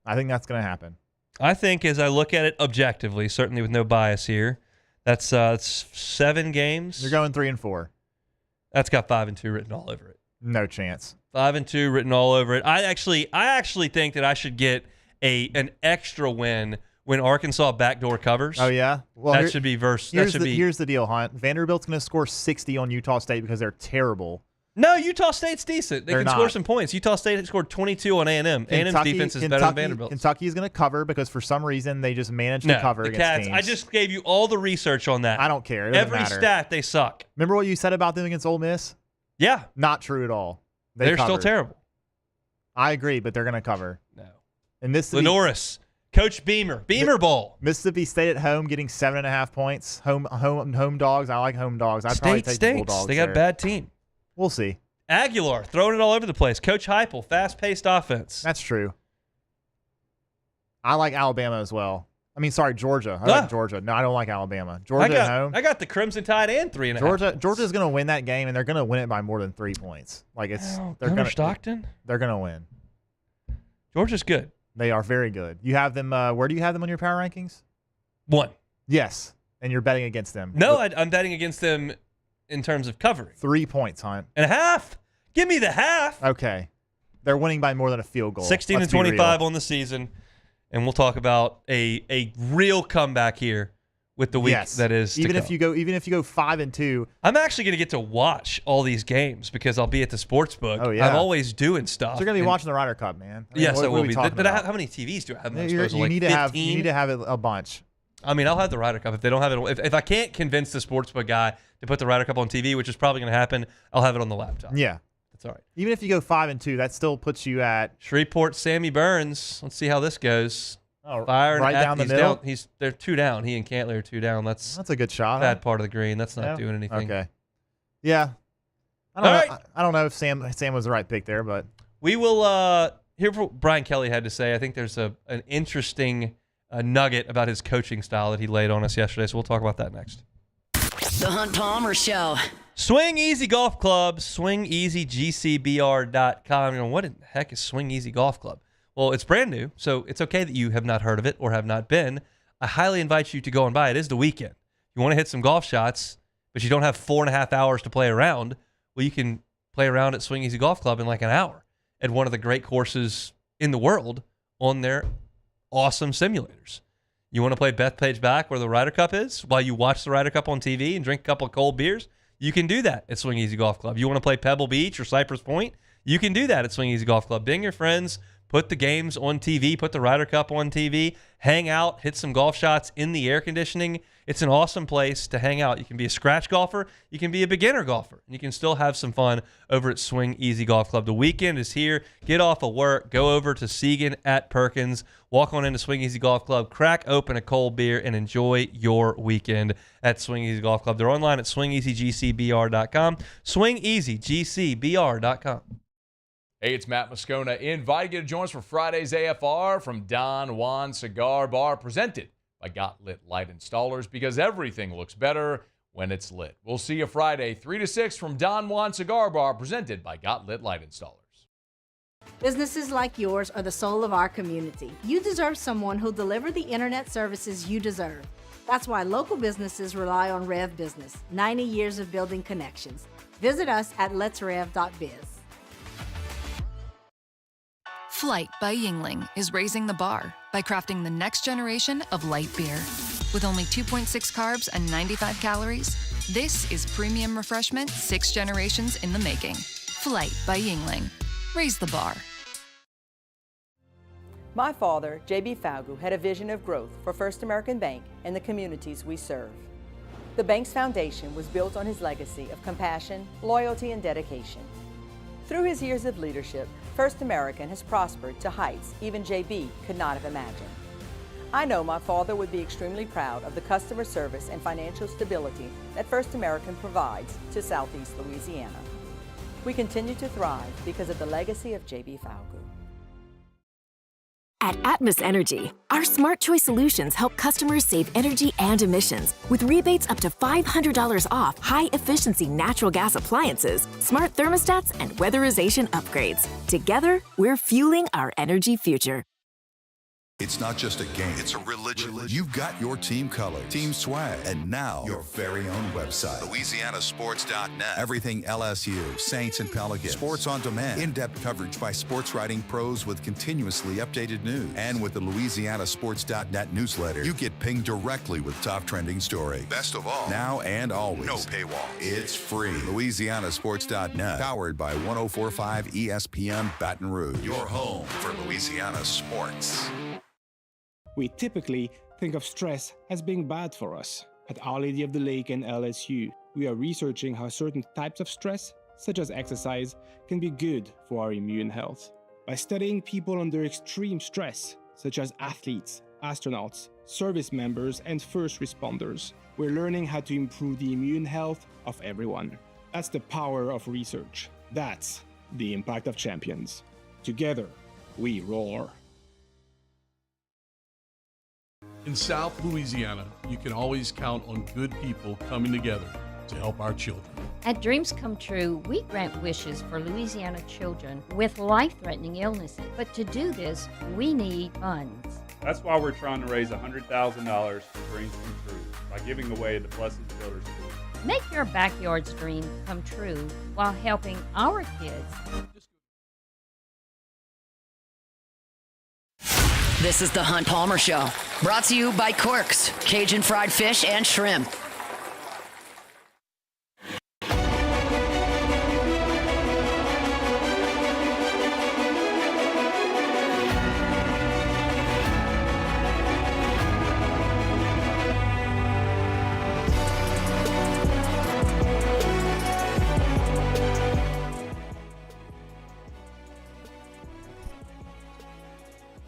I think that's gonna happen. I think as I look at it objectively, certainly with no bias here, that's 7 games. You're going 3-4. That's got 5-2 written all over it. No chance. 5-2 written all over it. I actually think that I should get an extra win when Arkansas backdoor covers. Oh yeah, well that should be verse. Here's the deal, Hunt. Vanderbilt's going to score 60 on Utah State because they're terrible. No, Utah State's decent. They can score some points. Utah State scored 22 on A&M. A&M's defense is better than Vanderbilt's. Kentucky is going to cover because for some reason they just managed to cover against Cats, teams. I just gave you all the research on that. I don't care. It doesn't Every matter. stat, they suck. Remember what you said about them against Ole Miss? Yeah. Not true at all. They're still terrible. I agree, but they're going to cover. No. And Mississippi, Lenoris, Coach Beamer Bowl. Mississippi State at home getting 7.5 points. Home dogs. I like home dogs. I'd probably take the Bulldogs. They got a bad team. We'll see. Aguilar throwing it all over the place. Coach Heupel, fast-paced offense. That's true. I like Alabama as well. I mean, sorry, Georgia. I like Georgia. No, I don't like Alabama. Georgia at home. I got the Crimson Tide and 3.5. Georgia's going to win that game, and they're going to win it by more than 3 points. Stockton. They're going to win. Georgia's good. They are very good. You have them. Where do you have them on your power rankings? 1. Yes, and you're betting against them. No, I'm betting against them in terms of covering. 3 points, Hunt. And a half. Give me the half. Okay, they're winning by more than a field goal. 16-25 on the season, and we'll talk about a real comeback here with the week that is. Even if you go 5-2, I'm actually going to get to watch all these games because I'll be at the sports book. Oh yeah, I'm always doing stuff. So you're going to be watching the Ryder Cup, man. I mean, yes, I will be. But how many TVs do I have? You need to have a bunch. I mean, I'll have the Ryder Cup if they don't have it. If I can't convince the sportsbook guy to put the Ryder Cup on TV, which is probably going to happen, I'll have it on the laptop. Yeah, that's all right. Even if you go 5-2, that still puts you at Shreveport. Sammy Burns. Let's see how this goes. Oh, Fire right down the middle. They're 2 down. He and Cantley are 2 down. That's a good shot. Bad part of the green. That's not doing anything. Okay. Yeah. I don't know if Sam was the right pick there, but we will hear what Brian Kelly had to say. I think there's an interesting nugget about his coaching style that he laid on us yesterday. So we'll talk about that next. The Hunt Palmer Show. Swing Easy Golf Club. SwingEasyGCBR.com. What in the heck is Swing Easy Golf Club? Well, it's brand new, so it's okay that you have not heard of it or have not been. I highly invite you to go and buy it. It is the weekend. You want to hit some golf shots, but you don't have 4.5 hours to play around. Well, you can play around at Swing Easy Golf Club in like an hour at one of the great courses in the world on their awesome simulators. You want to play Bethpage back where the Ryder Cup is while you watch the Ryder Cup on TV and drink a couple of cold beers? You can do that at Swing Easy Golf Club. You want to play Pebble Beach or Cypress Point? You can do that at Swing Easy Golf Club. Bring your friends. Put the games on TV, put the Ryder Cup on TV, hang out, hit some golf shots in the air conditioning. It's an awesome place to hang out. You can be a scratch golfer. You can be a beginner golfer. And you can still have some fun over at Swing Easy Golf Club. The weekend is here. Get off of work. Go over to Segan at Perkins. Walk on into Swing Easy Golf Club. Crack open a cold beer and enjoy your weekend at Swing Easy Golf Club. They're online at swingeasygcbr.com. Swingeasygcbr.com. Hey, it's Matt Moscona inviting you to join us for Friday's AFR from Don Juan Cigar Bar, presented by Got Lit Light Installers, because everything looks better when it's lit. We'll see you Friday, 3 to 6 from Don Juan Cigar Bar, presented by Got Lit Light Installers. Businesses like yours are the soul of our community. You deserve someone who'll deliver the internet services you deserve. That's why local businesses rely on Rev Business, 90 years of building connections. Visit us at letsrev.biz. Flight by Yingling is raising the bar by crafting the next generation of light beer. With only 2.6 carbs and 95 calories, this is premium refreshment 6 generations in the making. Flight by Yingling. Raise the bar. My father, J.B. Falgu, had a vision of growth for First American Bank and the communities we serve. The bank's foundation was built on his legacy of compassion, loyalty, and dedication. Through his years of leadership, First American has prospered to heights even JB could not have imagined. I know my father would be extremely proud of the customer service and financial stability that First American provides to Southeast Louisiana. We continue to thrive because of the legacy of JB Falgu. At Atmos Energy, our Smart Choice solutions help customers save energy and emissions with rebates up to $500 off high-efficiency natural gas appliances, smart thermostats, and weatherization upgrades. Together, we're fueling our energy future. It's not just a game, it's a religion. You've got your team colors, team swag, and now your very own website. LouisianaSports.net. Everything LSU, Saints, and Pelicans. Sports on demand. In-depth coverage by sports writing pros with continuously updated news. And with the LouisianaSports.net newsletter, you get pinged directly with top trending stories. Best of all, now and always. No paywall. It's free. LouisianaSports.net. Powered by 104.5 ESPN Baton Rouge. Your home for Louisiana sports. We typically think of stress as being bad for us. At Our Lady of the Lake and LSU, we are researching how certain types of stress, such as exercise, can be good for our immune health. By studying people under extreme stress, such as athletes, astronauts, service members, and first responders, we're learning how to improve the immune health of everyone. That's the power of research. That's the impact of champions. Together, we roar. In South Louisiana, you can always count on good people coming together to help our children. At Dreams Come True, we grant wishes for Louisiana children with life-threatening illnesses. But to do this, we need funds. That's why we're trying to raise $100,000 for Dreams Come True by giving away the Blessed Children's School. Make your backyard's dream come true while helping our kids. This is the Hunt Palmer Show, brought to you by Quirks, Cajun fried fish and shrimp.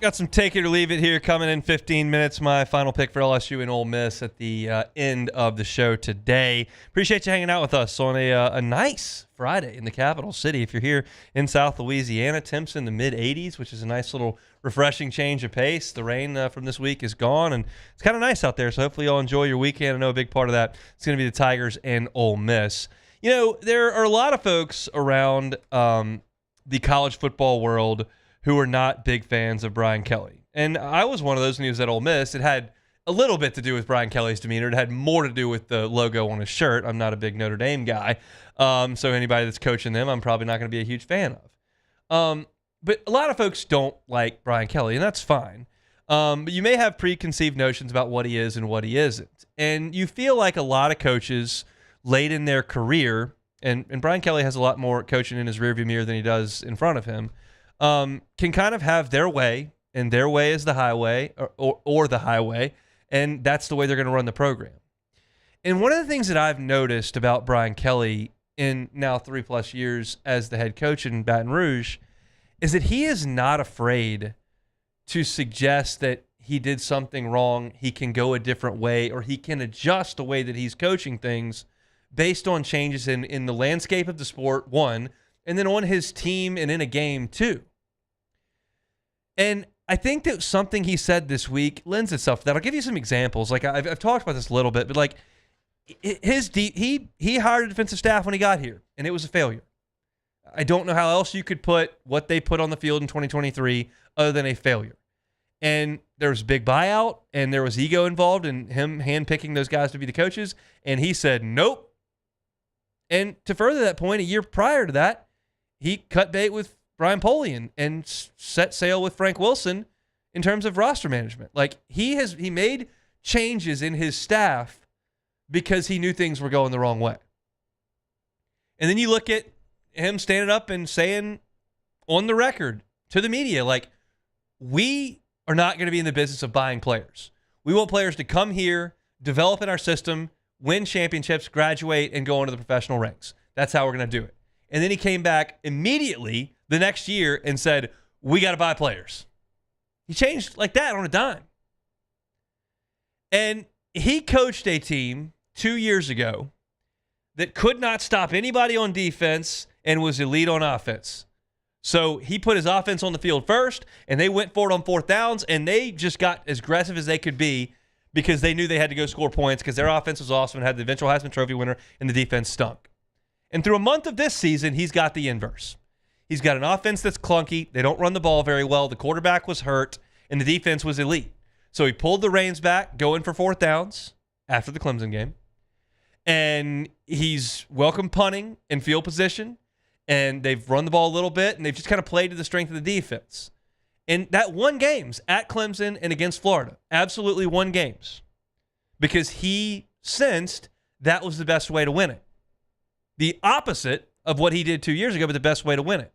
Got some take it or leave it here coming in 15 minutes. My final pick for LSU and Ole Miss at the end of the show today. Appreciate you hanging out with us on a nice Friday in the capital city. If you're here in South Louisiana, temps in the mid-80s, which is a nice little refreshing change of pace. The rain from this week is gone, and it's kind of nice out there, so hopefully you'll enjoy your weekend. I know a big part of that is going to be the Tigers and Ole Miss. You know, there are a lot of folks around the college football world who are not big fans of Brian Kelly. And I was one of those when he was at Ole Miss. It had a little bit to do with Brian Kelly's demeanor. It had more to do with the logo on his shirt. I'm not a big Notre Dame guy. So anybody that's coaching them, I'm probably not going to be a huge fan of. But a lot of folks don't like Brian Kelly, and that's fine. But you may have preconceived notions about what he is and what he isn't. And you feel like a lot of coaches late in their career, and Brian Kelly has a lot more coaching in his rearview mirror than he does in front of him, can kind of have their way, and their way is the highway or the highway, and that's the way they're going to run the program. And one of the things that I've noticed about Brian Kelly in now 3+ years as the head coach in Baton Rouge is that he is not afraid to suggest that he did something wrong, he can go a different way, or he can adjust the way that he's coaching things based on changes in the landscape of the sport, one, and then on his team and in a game, too. And I think that something he said this week lends itself to that. I'll give you some examples. Like I've talked about this a little bit, but like he hired a defensive staff when he got here, and it was a failure. I don't know how else you could put what they put on the field in 2023 other than a failure. And there was a big buyout, and there was ego involved in him handpicking those guys to be the coaches, and he said nope. And to further that point, a year prior to that, he cut bait with Brian Polian and set sail with Frank Wilson in terms of roster management. Like he made changes in his staff because he knew things were going the wrong way. And then you look at him standing up and saying on the record to the media, like, we are not going to be in the business of buying players. We want players to come here, develop in our system, win championships, graduate, and go into the professional ranks. That's how we're going to do it. And then he came back immediately the next year and said, we got to buy players. He changed like that on a dime. And he coached a team 2 years ago that could not stop anybody on defense and was elite on offense. So he put his offense on the field first, and they went for it on fourth downs, and they just got as aggressive as they could be because they knew they had to go score points because their offense was awesome and had the eventual Heisman Trophy winner, and the defense stunk. And through a month of this season, he's got the inverse. He's got an offense that's clunky. They don't run the ball very well. The quarterback was hurt, and the defense was elite. So he pulled the reins back, going for fourth downs after the Clemson game. And he's welcome punting and field position. And they've run the ball a little bit, and they've just kind of played to the strength of the defense. And that won games at Clemson and against Florida. Absolutely won games. Because he sensed that was the best way to win it. The opposite of what he did 2 years ago, but the best way to win it.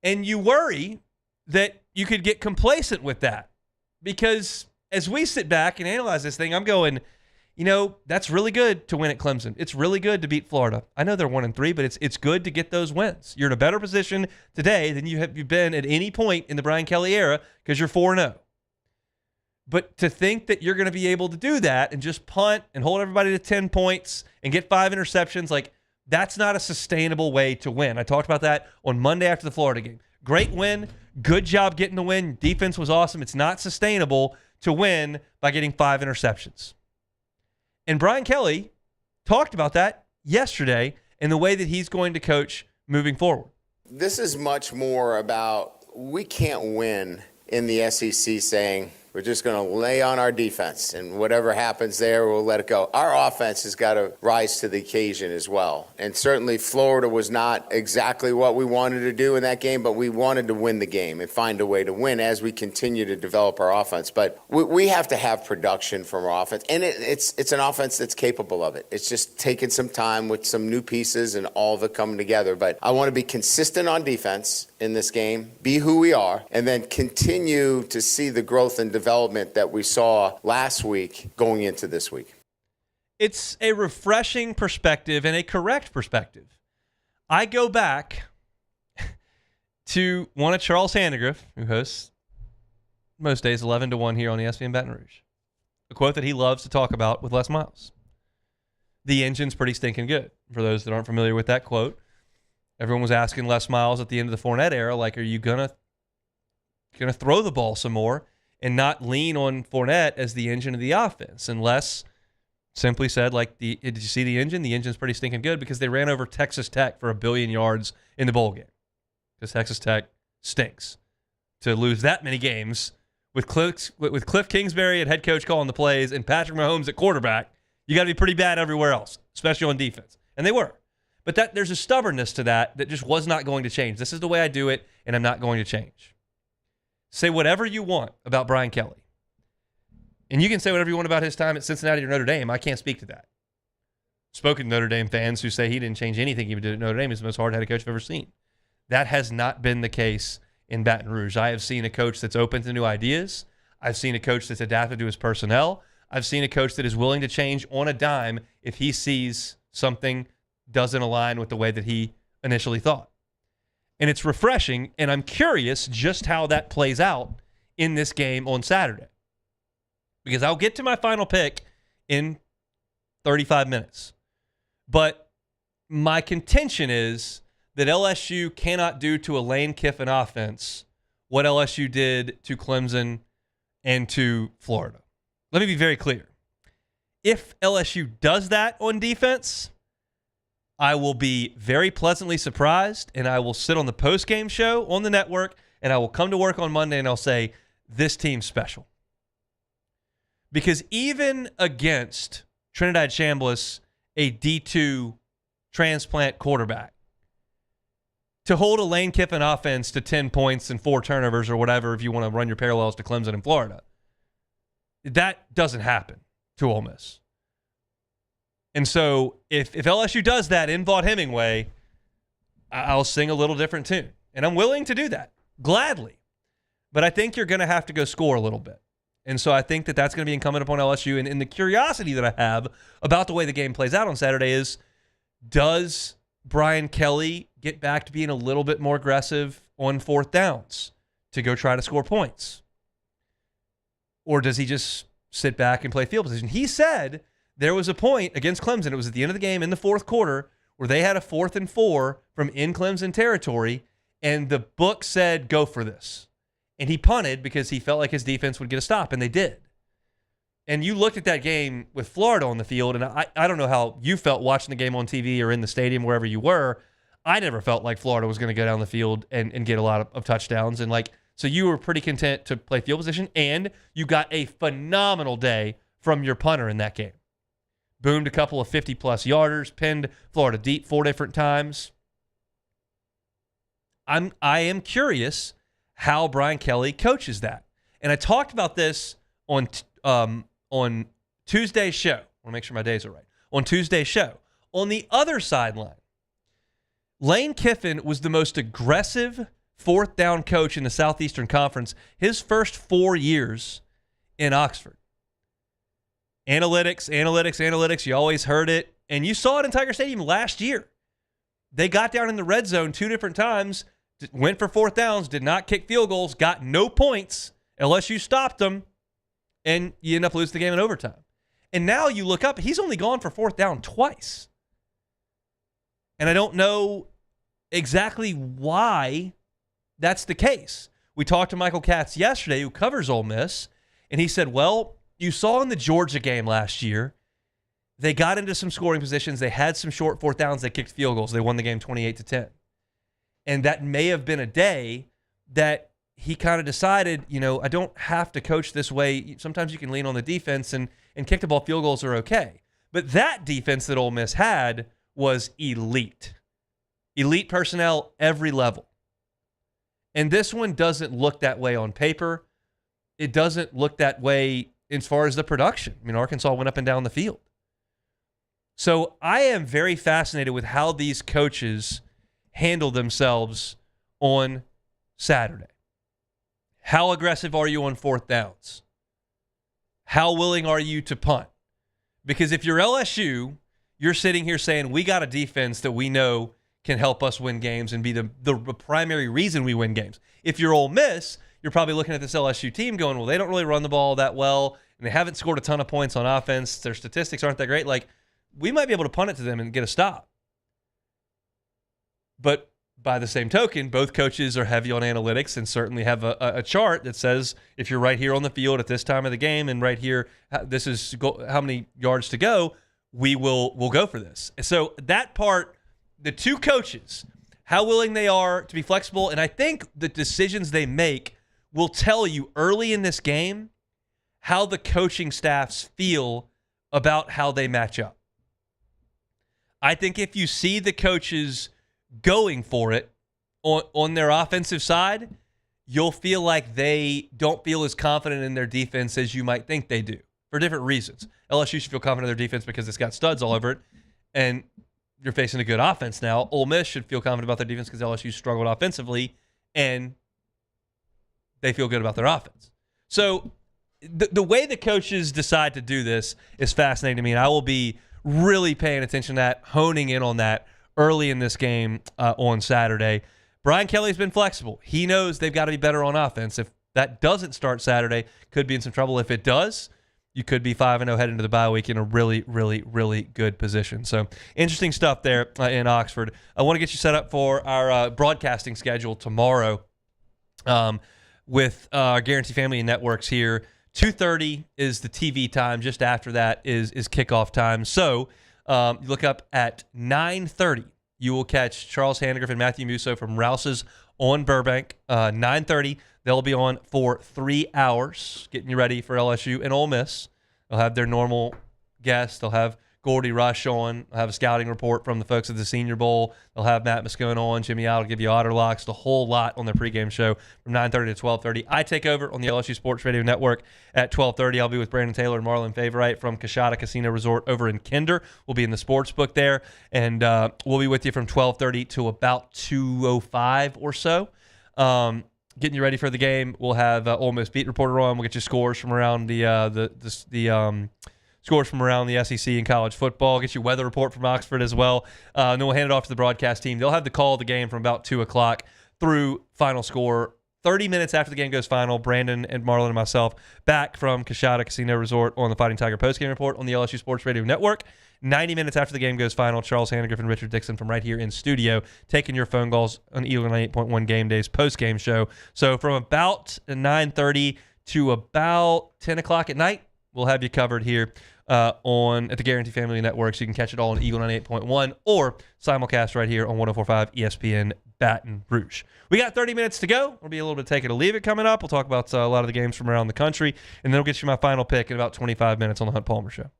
And you worry that you could get complacent with that. Because as we sit back and analyze this thing, I'm going, you know, that's really good to win at Clemson. It's really good to beat Florida. I know they're 1-3, but it's good to get those wins. You're in a better position today than you've been at any point in the Brian Kelly era because you're 4-0. But to think that you're going to be able to do that and just punt and hold everybody to 10 points and get 5 interceptions, like that's not a sustainable way to win. I talked about that on Monday after the Florida game. Great win. Good job getting the win. Defense was awesome. It's not sustainable to win by getting 5 interceptions. And Brian Kelly talked about that yesterday in the way that he's going to coach moving forward. This is much more about we can't win in the SEC saying we're just going to lay on our defense and whatever happens there, we'll let it go. Our offense has got to rise to the occasion as well. And certainly Florida was not exactly what we wanted to do in that game, but we wanted to win the game and find a way to win as we continue to develop our offense. But we have to have production from our offense. And it's an offense that's capable of it. It's just taking some time with some new pieces and all of it coming together. But I want to be consistent on defense in this game, be who we are, and then continue to see the growth and development that we saw last week going into this week. It's a refreshing perspective and a correct perspective. I go back to one of Charles Handegriff, who hosts most days 11-1 here on ESPN Baton Rouge. A quote that he loves to talk about with Les Miles. The engine's pretty stinking good. For those that aren't familiar with that quote, everyone was asking Les Miles at the end of the Fournette era, like, are you gonna throw the ball some more and not lean on Fournette as the engine of the offense? And Les simply said, like, did you see the engine? The engine's pretty stinking good because they ran over Texas Tech for 1 billion yards in the bowl game. Because Texas Tech stinks. To lose that many games with Cliff Kingsbury at head coach calling the plays and Patrick Mahomes at quarterback, you got to be pretty bad everywhere else, especially on defense. And they were. But there's a stubbornness to that just was not going to change. This is the way I do it, and I'm not going to change. Say whatever you want about Brian Kelly. And you can say whatever you want about his time at Cincinnati or Notre Dame. I can't speak to that. Spoken to Notre Dame fans who say he didn't change anything he did at Notre Dame. He's the most hard-headed coach I've ever seen. That has not been the case in Baton Rouge. I have seen a coach that's open to new ideas. I've seen a coach that's adapted to his personnel. I've seen a coach that is willing to change on a dime if he sees something doesn't align with the way that he initially thought. And it's refreshing, and I'm curious just how that plays out in this game on Saturday. Because I'll get to my final pick in 35 minutes. But my contention is that LSU cannot do to a Lane Kiffin offense what LSU did to Clemson and to Florida. Let me be very clear. If LSU does that on defense, I will be very pleasantly surprised, and I will sit on the post-game show on the network, and I will come to work on Monday, and I'll say, this team's special. Because even against Trinidad Chambliss, a D2 transplant quarterback, to hold a Lane Kiffin offense to 10 points and 4 turnovers or whatever, if you want to run your parallels to Clemson and Florida, that doesn't happen to Ole Miss. And so if LSU does that in Vaught-Hemingway, I'll sing a little different tune. And I'm willing to do that, gladly. But I think you're going to have to go score a little bit. And so I think that that's going to be incumbent upon LSU. And the curiosity that I have about the way the game plays out on Saturday is, does Brian Kelly get back to being a little bit more aggressive on fourth downs to go try to score points? Or does he just sit back and play field position? He said there was a point against Clemson, it was at the end of the game in the fourth quarter, where they had a 4th and 4 from in Clemson territory, and the book said, go for this. And he punted because he felt like his defense would get a stop, and they did. And you looked at that game with Florida on the field, and I don't know how you felt watching the game on TV or in the stadium, wherever you were. I never felt like Florida was going to go down the field and get a lot of touchdowns. And so you were pretty content to play field position, and you got a phenomenal day from your punter in that game. Boomed a couple of 50-plus yarders, pinned Florida deep 4 different times. I am curious how Brian Kelly coaches that. And I talked about this on Tuesday's show. I want to make sure my days are right. On Tuesday's show. On the other sideline, Lane Kiffin was the most aggressive fourth down coach in the Southeastern Conference his first 4 years in Oxford. Analytics. You always heard it. And you saw it in Tiger Stadium last year. They got down in the red zone 2 different times, went for fourth downs, did not kick field goals, got no points unless you stopped them, and you end up losing the game in overtime. And now you look up, he's only gone for fourth down twice. And I don't know exactly why that's the case. We talked to Michael Katz yesterday, who covers Ole Miss, and he said, well, you saw in the Georgia game last year, they got into some scoring positions. They had some short fourth downs. They kicked field goals. They won the game 28-10. And that may have been a day that he kind of decided, I don't have to coach this way. Sometimes you can lean on the defense and kick the ball. Field goals are okay. But that defense that Ole Miss had was elite. Elite personnel, every level. And this one doesn't look that way on paper. It doesn't look that way as far as the production. Arkansas went up and down the field. So I am very fascinated with how these coaches handle themselves on Saturday. How aggressive are you on fourth downs? How willing are you to punt? Because if you're LSU, you're sitting here saying, we got a defense that we know can help us win games and be the primary reason we win games. If you're Ole Miss, you're probably looking at this LSU team going, well, they don't really run the ball that well, and they haven't scored a ton of points on offense. Their statistics aren't that great. We might be able to punt it to them and get a stop. But by the same token, both coaches are heavy on analytics and certainly have a chart that says if you're right here on the field at this time of the game and right here, this is how many yards to go, we'll go for this. So that part, the two coaches, how willing they are to be flexible, and I think the decisions they make will tell you early in this game how the coaching staffs feel about how they match up. I think if you see the coaches going for it on their offensive side, you'll feel like they don't feel as confident in their defense as you might think they do for different reasons. LSU should feel confident in their defense because it's got studs all over it, and you're facing a good offense now. Ole Miss should feel confident about their defense because LSU struggled offensively, and they feel good about their offense. So the way the coaches decide to do this is fascinating to me, and I will be really paying attention to that, honing in on that early in this game on Saturday. Brian Kelly's been flexible. He knows they've got to be better on offense. If that doesn't start Saturday, could be in some trouble. If it does, you could be 5-0 heading into the bye week in a really, really, really good position. So interesting stuff there in Oxford. I want to get you set up for our broadcasting schedule tomorrow with our Guarantee Family and Networks here. 2:30 is the TV time. Just after that is kickoff time. So you look up at 9:30. You will catch Charles Handegriff and Matthew Musso from Rouse's on Burbank. 9:30. They'll be on for 3 hours, getting you ready for LSU and Ole Miss. They'll have their normal guests. They'll have Gordy Rush on. They'll have a scouting report from the folks at the Senior Bowl. They'll have Matt Moscona on. Jimmy Out will give you Otter Locks, the whole lot on their pregame show from 9:30 to 12:30. I take over on the LSU Sports Radio Network at 12:30. I'll be with Brandon Taylor and Marlon Favorite from Coshada Casino Resort over in Kinder. We'll be in the sports book there, and we'll be with you from 12:30 to about 2:05 or so. Getting you ready for the game. We'll have Ole Miss beat reporter on. We'll get you scores from around the scores from around the SEC and college football. Get you weather report from Oxford as well. And then we'll hand it off to the broadcast team. They'll have the call of the game from about 2 o'clock through final score 30 minutes after the game goes final, Brandon and Marlon and myself back from Coshada Casino Resort on the Fighting Tiger postgame report on the LSU Sports Radio Network. 90 minutes after the game goes final, Charles Hannegriff and Richard Dixon from right here in studio taking your phone calls on Eagle 98.1 Game Day's postgame show. So from about 9:30 to about 10 o'clock at night, we'll have you covered here at the Guarantee Family Network. So you can catch it all on Eagle 98.1 or simulcast right here on 104.5 ESPN Baton Rouge. We got 30 minutes to go. It'll be a little bit take it or leave it coming up. We'll talk about a lot of the games from around the country, and then we'll get you my final pick in about 25 minutes on the Hunt Palmer Show.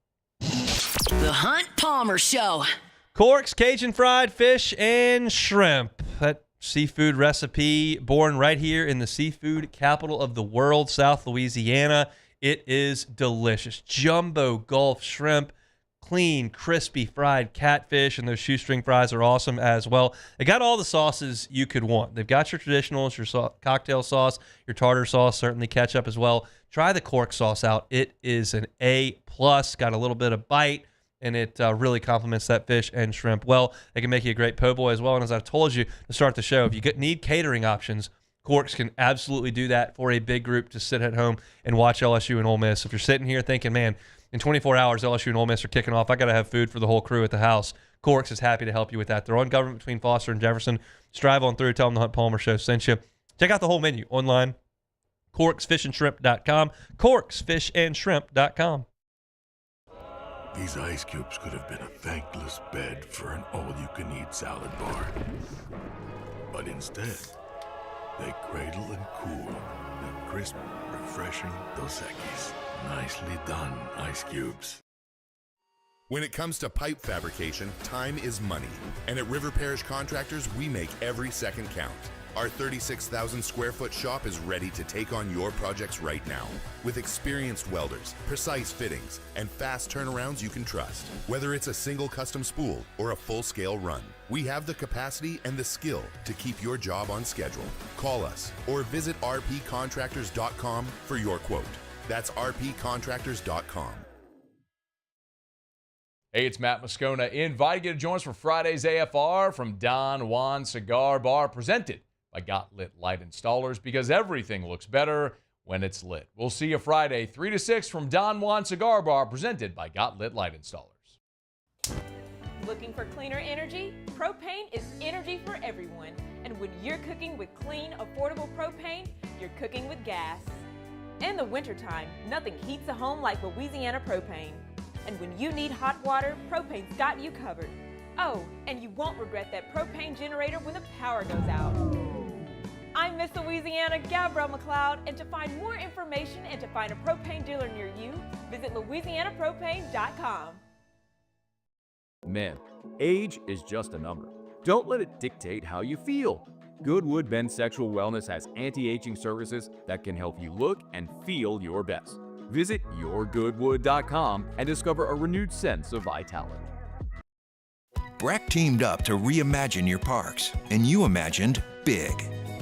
The Hunt Palmer Show. Cork's Cajun fried fish and shrimp. That seafood recipe born right here in the seafood capital of the world, South Louisiana. It is delicious. Jumbo Gulf shrimp, clean, crispy fried catfish, and those shoestring fries are awesome as well. They got all the sauces you could want. They've got your traditionals, your cocktail sauce, your tartar sauce, certainly ketchup as well. Try the Cork sauce out. It is an A+, got a little bit of bite, and it really complements that fish and shrimp well. They can make you a great po' boy as well. And as I've told you to start the show, if you need catering options, Corks can absolutely do that for a big group to sit at home and watch LSU and Ole Miss. If you're sitting here thinking, man, in 24 hours, LSU and Ole Miss are kicking off, I got to have food for the whole crew at the house, Corks is happy to help you with that. They're on Government between Foster and Jefferson. Just drive on through, tell them the Hunt Palmer Show sent you. Check out the whole menu online, corksfishandshrimp.com, corksfishandshrimp.com. These ice cubes could have been a thankless bed for an all-you-can-eat salad bar. But instead, they cradle and cool the crisp, refreshing Dos Equis. Nicely done, ice cubes. When it comes to pipe fabrication, time is money. And at River Parish Contractors, we make every second count. Our 36,000 square foot shop is ready to take on your projects right now. With experienced welders, precise fittings, and fast turnarounds you can trust. Whether it's a single custom spool or a full-scale run, we have the capacity and the skill to keep your job on schedule. Call us or visit rpcontractors.com for your quote. That's rpcontractors.com. Hey, it's Matt Moscona inviting you to join us for Friday's AFR from Don Juan Cigar Bar, presented by Got Lit Light Installers, because everything looks better when it's lit. We'll see you Friday, 3 to 6 from Don Juan Cigar Bar, presented by Got Lit Light Installers. Looking for cleaner energy? Propane is energy for everyone. And when you're cooking with clean, affordable propane, you're cooking with gas. In the wintertime, nothing heats a home like Louisiana propane. And when you need hot water, propane's got you covered. Oh, and you won't regret that propane generator when the power goes out. I'm Miss Louisiana, Gabrielle McLeod, and to find more information and to find a propane dealer near you, visit louisianapropane.com. Men, age is just a number. Don't let it dictate how you feel. Goodwood Men's Sexual Wellness has anti-aging services that can help you look and feel your best. Visit yourgoodwood.com and discover a renewed sense of vitality. Breck teamed up to reimagine your parks, and you imagined big.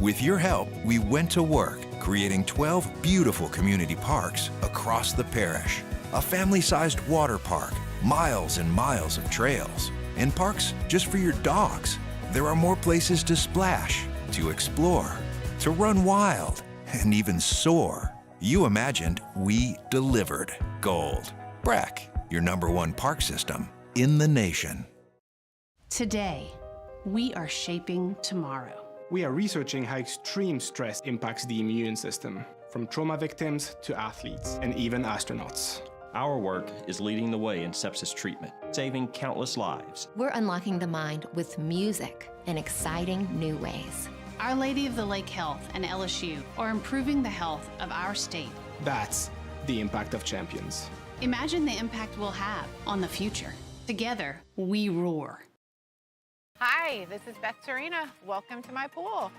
With your help, we went to work, creating 12 beautiful community parks across the parish. A family-sized water park, miles and miles of trails, and parks just for your dogs. There are more places to splash, to explore, to run wild, and even soar. You imagined, we delivered. Gold. Breck, your #1 park system in the nation. Today, we are shaping tomorrow. We are researching how extreme stress impacts the immune system, from trauma victims to athletes and even astronauts. Our work is leading the way in sepsis treatment, saving countless lives. We're unlocking the mind with music in exciting new ways. Our Lady of the Lake Health and LSU are improving the health of our state. That's the impact of champions. Imagine the impact we'll have on the future. Together, we roar. Hi, this is Beth Serena. Welcome to my pool.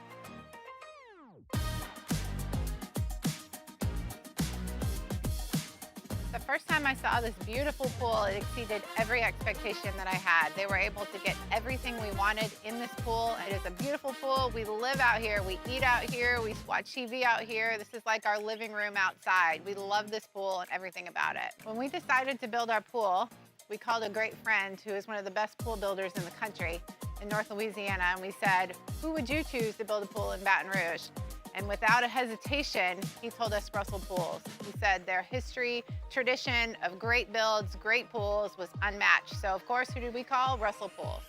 The first time I saw this beautiful pool, it exceeded every expectation that I had. They were able to get everything we wanted in this pool. It is a beautiful pool. We live out here, we eat out here, we watch TV out here. This is like our living room outside. We love this pool and everything about it. When we decided to build our pool, we called a great friend who is one of the best pool builders in the country in North Louisiana, and we said, who would you choose to build a pool in Baton Rouge? And without a hesitation, he told us Russell Pools. He said their history, tradition of great builds, great pools was unmatched. So of course, who did we call? Russell Pools.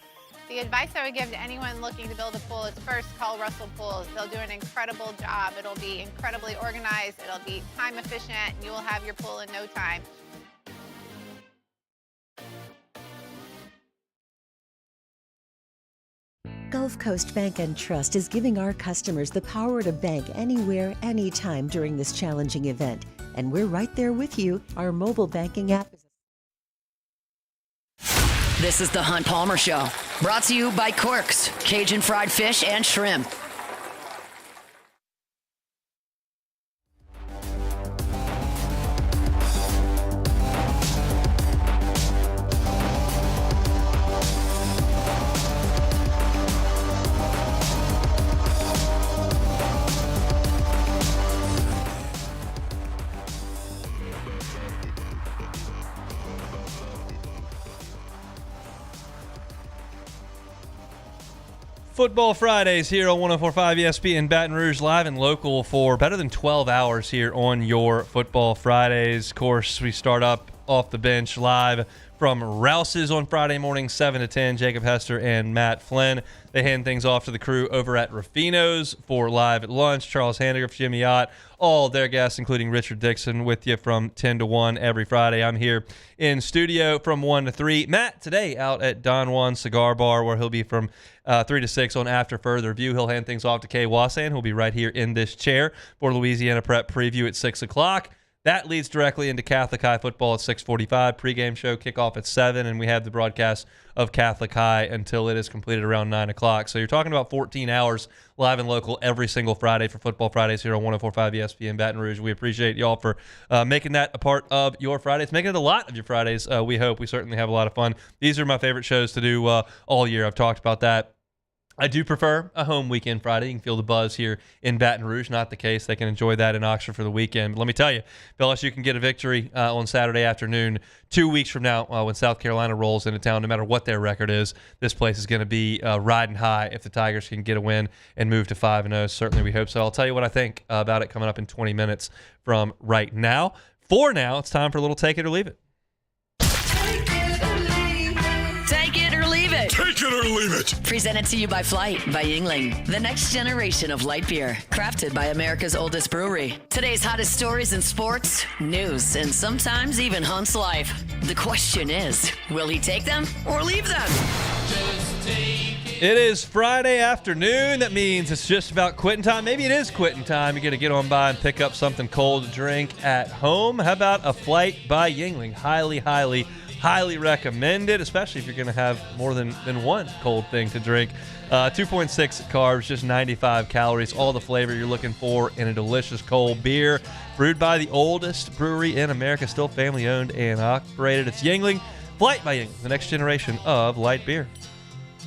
The advice I would give to anyone looking to build a pool is first call Russell Pools. They'll do an incredible job. It'll be incredibly organized. It'll be time efficient. And you will have your pool in no time. Gulf Coast Bank and Trust is giving our customers the power to bank anywhere, anytime during this challenging event. And we're right there with you. Our mobile banking app is... This is the Hunt Palmer Show, brought to you by Quirks, Cajun fried fish and shrimp. Football Fridays here on 104.5 ESPN Baton Rouge, live and local for better than 12 hours here on your Football Fridays. Of course, we start up off the bench live from Rouse's on Friday morning, 7 to 10. Jacob Hester and Matt Flynn. They hand things off to the crew over at Ruffino's for live at lunch. Charles Handigraf, Jimmy Ott, all their guests, including Richard Dixon, with you from 10 to 1 every Friday. I'm here in studio from 1 to 3. Matt today out at Don Juan's Cigar Bar, where he'll be from 3 to 6 on After Further Review. He'll hand things off to Kay Wassan, who'll be right here in this chair for Louisiana Prep Preview at 6 o'clock. That leads directly into Catholic High football at 6:45. Pregame show kickoff at 7, and we have the broadcast of Catholic High until it is completed around 9 o'clock. So you're talking about 14 hours live and local every single Friday for Football Fridays here on 104.5 ESPN Baton Rouge. We appreciate y'all for making that a part of your Fridays, making it a lot of your Fridays. We hope. We certainly have a lot of fun. These are my favorite shows to do all year. I've talked about that. I do prefer a home weekend Friday. You can feel the buzz here in Baton Rouge. Not the case. They can enjoy that in Oxford for the weekend. But let me tell you, LSU can get a victory on Saturday afternoon 2 weeks from now when South Carolina rolls into town. No matter what their record is, this place is going to be riding high if the Tigers can get a win and move to 5-0. Certainly we hope so. I'll tell you what I think about it coming up in 20 minutes from right now. For now, it's time for a little Take It or Leave It. Take it or leave it. Presented to you by Flight by Yingling, the next generation of light beer, crafted by America's oldest brewery. Today's hottest stories in sports, news, and sometimes even Hunt's life. The question is, will he take them or leave them? It is Friday afternoon. That means it's just about quitting time. Maybe it is quitting time. You got to get on by and pick up something cold to drink at home. How about a Flight by Yingling? Highly recommended, especially if you're going to have more than one cold thing to drink. 2.6 carbs, just 95 calories, all the flavor you're looking for in a delicious cold beer. Brewed by the oldest brewery in America, still family-owned and operated. It's Yingling, Flight by Yingling, the next generation of light beer.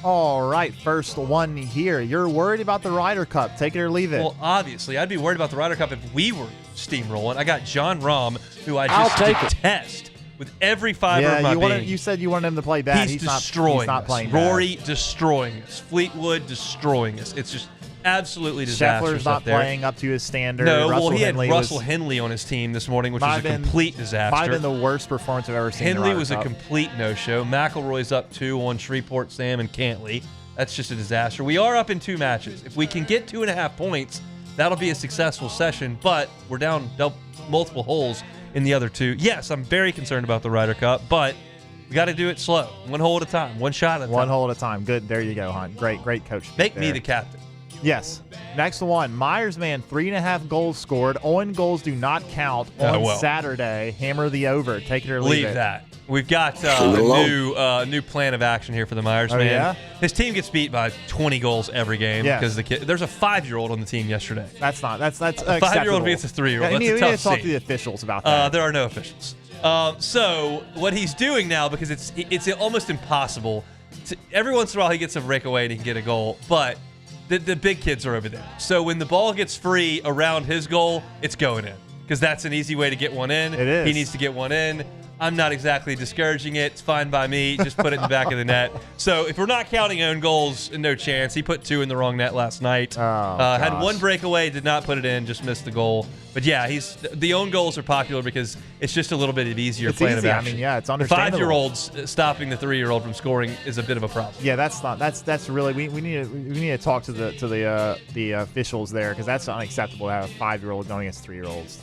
All right, first one here. You're worried about the Ryder Cup. Take it or leave it. Well, obviously, I'd be worried about the Ryder Cup if we were steamrolling. I got John Rahm, who I just detest with every fiber of my being. You said you wanted him to play bad. He's destroying us. Playing Rory bad. destroying us. Fleetwood destroying us. It's just absolutely disastrous Scheffler's not up there. playing up to his standard. No, he had Russell Henley on his team this morning, which was a complete disaster. Might have been the worst performance I've ever seen. Henley was a complete no-show. McIlroy's up 2 on Shreveport, Sam, and Cantley. That's just a disaster. We are up in 2 matches. If we can get 2.5 points, that'll be a successful session, but we're down multiple holes in the other 2. Yes, I'm very concerned about the Ryder Cup, but we got to do it slow. 1 hole at a time. 1 shot at a time. 1 hole at a time. Good. There you go, Hunt. Great coach. Make me the captain. Yes. Next one. Myers man, 3.5 goals scored. Owen goals do not count on Saturday. Hammer the over. Take it or leave it. Leave that. We've got a new plan of action here for the Myers man. Yeah? His team gets beat by 20 goals every game because there's a 5-year-old on the team yesterday. That's a 5-year-old beats a 3-year-old. We need to talk to the officials about that. There are no officials. So what he's doing now, because it's almost impossible. Every once in a while he gets a breakaway and he can get a goal, but the big kids are over there. So when the ball gets free around his goal, it's going in because that's an easy way to get one in. It is. He needs to get one in. I'm not exactly discouraging it. It's fine by me. Just put it in the back of the net. So if we're not counting own goals, no chance. He put 2 in the wrong net last night. Had 1 breakaway, did not put it in, just missed the goal. But yeah, the own goals are popular because it's just a little bit of easier plan of action. I mean, yeah, it's understandable. The 5-year-olds stopping the 3-year-old from scoring is a bit of a problem. Yeah, that's really we need to talk to the officials there, because that's unacceptable to have a 5-year-old going against 3-year-olds.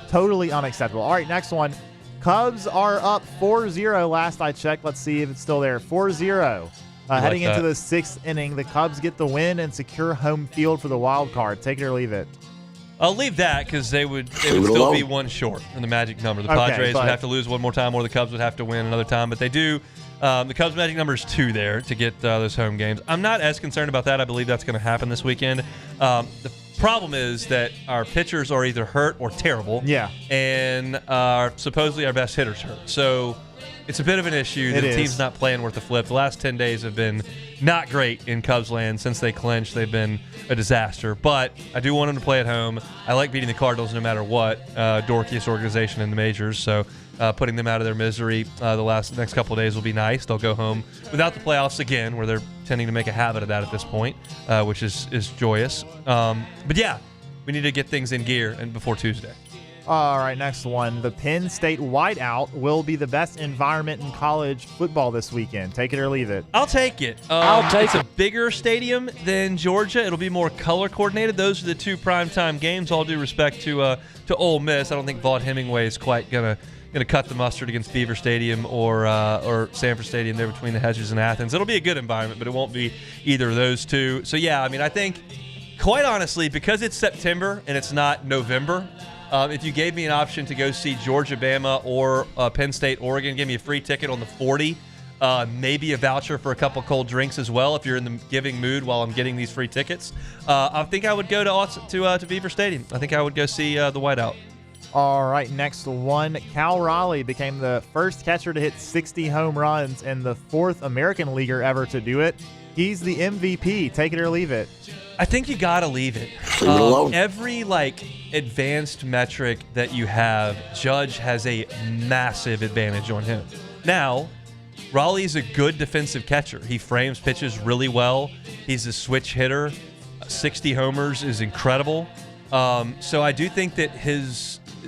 Totally unacceptable. All right, next one. Cubs are up 4-0 last I checked. Let's see if it's still there. 4-0. Heading into the 6th inning, the Cubs get the win and secure home field for the wild card. Take it or leave it. I'll leave that because they would still be 1 short in the magic number. The Padres would have to lose 1 more time, or the Cubs would have to win another time. But they do. The Cubs' magic number is 2 there to get those home games. I'm not as concerned about that. I believe that's going to happen this weekend. The problem is that our pitchers are either hurt or terrible. Yeah. And supposedly our best hitter's hurt. So it's a bit of an issue that the team's not playing worth a flip. The last 10 days have been not great in Cubs land. Since they clinched, they've been a disaster. But I do want them to play at home. I like beating the Cardinals no matter what. Dorkiest organization in the majors. So putting them out of their misery the next couple of days will be nice. They'll go home without the playoffs again, where they're tending to make a habit of that at this point, which is joyous. But yeah, we need to get things in gear and before Tuesday. All right, next one. The Penn State whiteout will be the best environment in college football this weekend. Take it or leave it. I'll take it. It's a bigger stadium than Georgia. It'll be more color coordinated. Those are the 2 primetime games. All due respect to Ole Miss, I don't think Vaught Hemingway is quite gonna cut the mustard against Beaver Stadium or Sanford Stadium there between the hedges and Athens. It'll be a good environment, but it won't be either of those 2. So yeah, I mean, I think quite honestly, because it's September and it's not November. If you gave me an option to go see Georgia, Bama, or Penn State, Oregon, give me a free ticket on the 40, maybe a voucher for a couple cold drinks as well if you're in the giving mood while I'm getting these free tickets, I think I would go to Beaver Stadium. I think I would go see the whiteout. All right, next one. Cal Raleigh became the first catcher to hit 60 home runs and the 4th American leaguer ever to do it. He's the MVP. Take it or leave it. I think you got to leave it. Leave it alone. Every advanced metric that you have, Judge has a massive advantage on him. Now, Raleigh's a good defensive catcher. He frames pitches really well. He's a switch hitter. 60 homers is incredible. So I do think that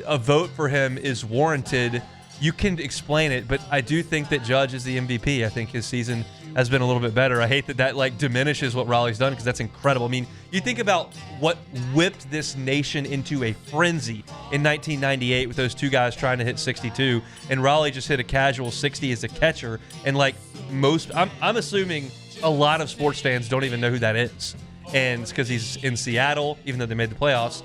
a vote for him is warranted. You can explain it, but I do think that Judge is the MVP. I think his season has been a little bit better. I hate that diminishes what Raleigh's done, because that's incredible. I mean, you think about what whipped this nation into a frenzy in 1998 with those 2 guys trying to hit 62, and Raleigh just hit a casual 60 as a catcher. And I'm assuming a lot of sports fans don't even know who that is, and it's because he's in Seattle, even though they made the playoffs.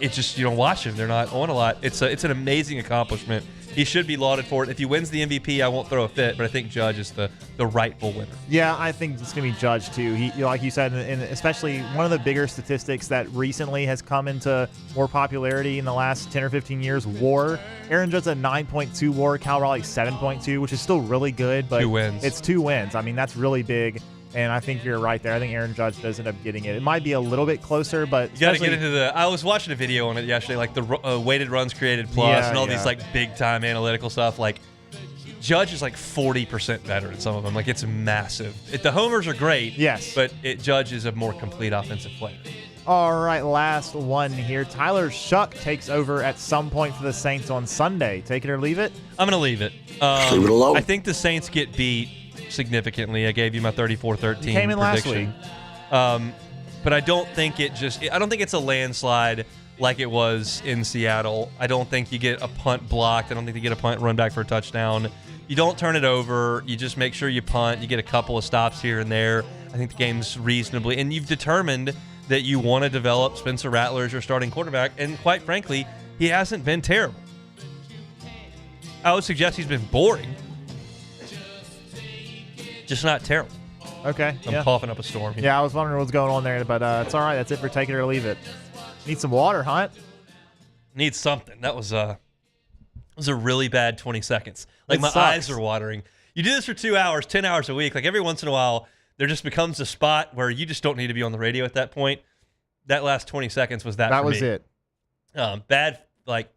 It's just you don't watch him; they're not on a lot. It's an amazing accomplishment. He should be lauded for it. If he wins the MVP, I won't throw a fit, but I think Judge is the rightful winner. Yeah, I think it's going to be Judge, too. He, like you said, and especially one of the bigger statistics that recently has come into more popularity in the last 10 or 15 years, WAR. Aaron Judge's a 9.2 WAR, Cal Raleigh 7.2, which is still really good, but 2 wins. It's 2 wins. I mean, that's really big. And I think you're right there. I think Aaron Judge does end up getting it. It might be a little bit closer, but you got to get into I was watching a video on it yesterday, the weighted runs created plus and all these big time analytical stuff. Judge is 40% better in some of them. It's massive. The homers are great. Yes, but Judge is a more complete offensive player. All right, last one here. Tyler Shuck takes over at some point for the Saints on Sunday. Take it or leave it? I'm going to leave it. Leave it alone. I think the Saints get beat significantly. I gave you my 34-13 came in prediction. Last week. But I don't think I don't think it's a landslide like it was in Seattle. I don't think you get a punt blocked. I don't think you get a punt run back for a touchdown. You don't turn it over. You just make sure you punt. You get a couple of stops here and there. I think the game's reasonably, and you've determined that you want to develop Spencer Rattler as your starting quarterback, and quite frankly, he hasn't been terrible. I would suggest he's been boring. Just not terrible. Okay. I'm coughing up a storm here. Yeah, I was wondering what's going on there, but it's all right. That's it for take it or leave it. Need some water, Hunt? Need something. That was a really bad 20 seconds. My sucks. eyes are watering. You do this for 2 hours, 10 hours a week. Every once in a while, there just becomes a spot where you just don't need to be on the radio at that point. That last 20 seconds was that for me. That was it. Bad,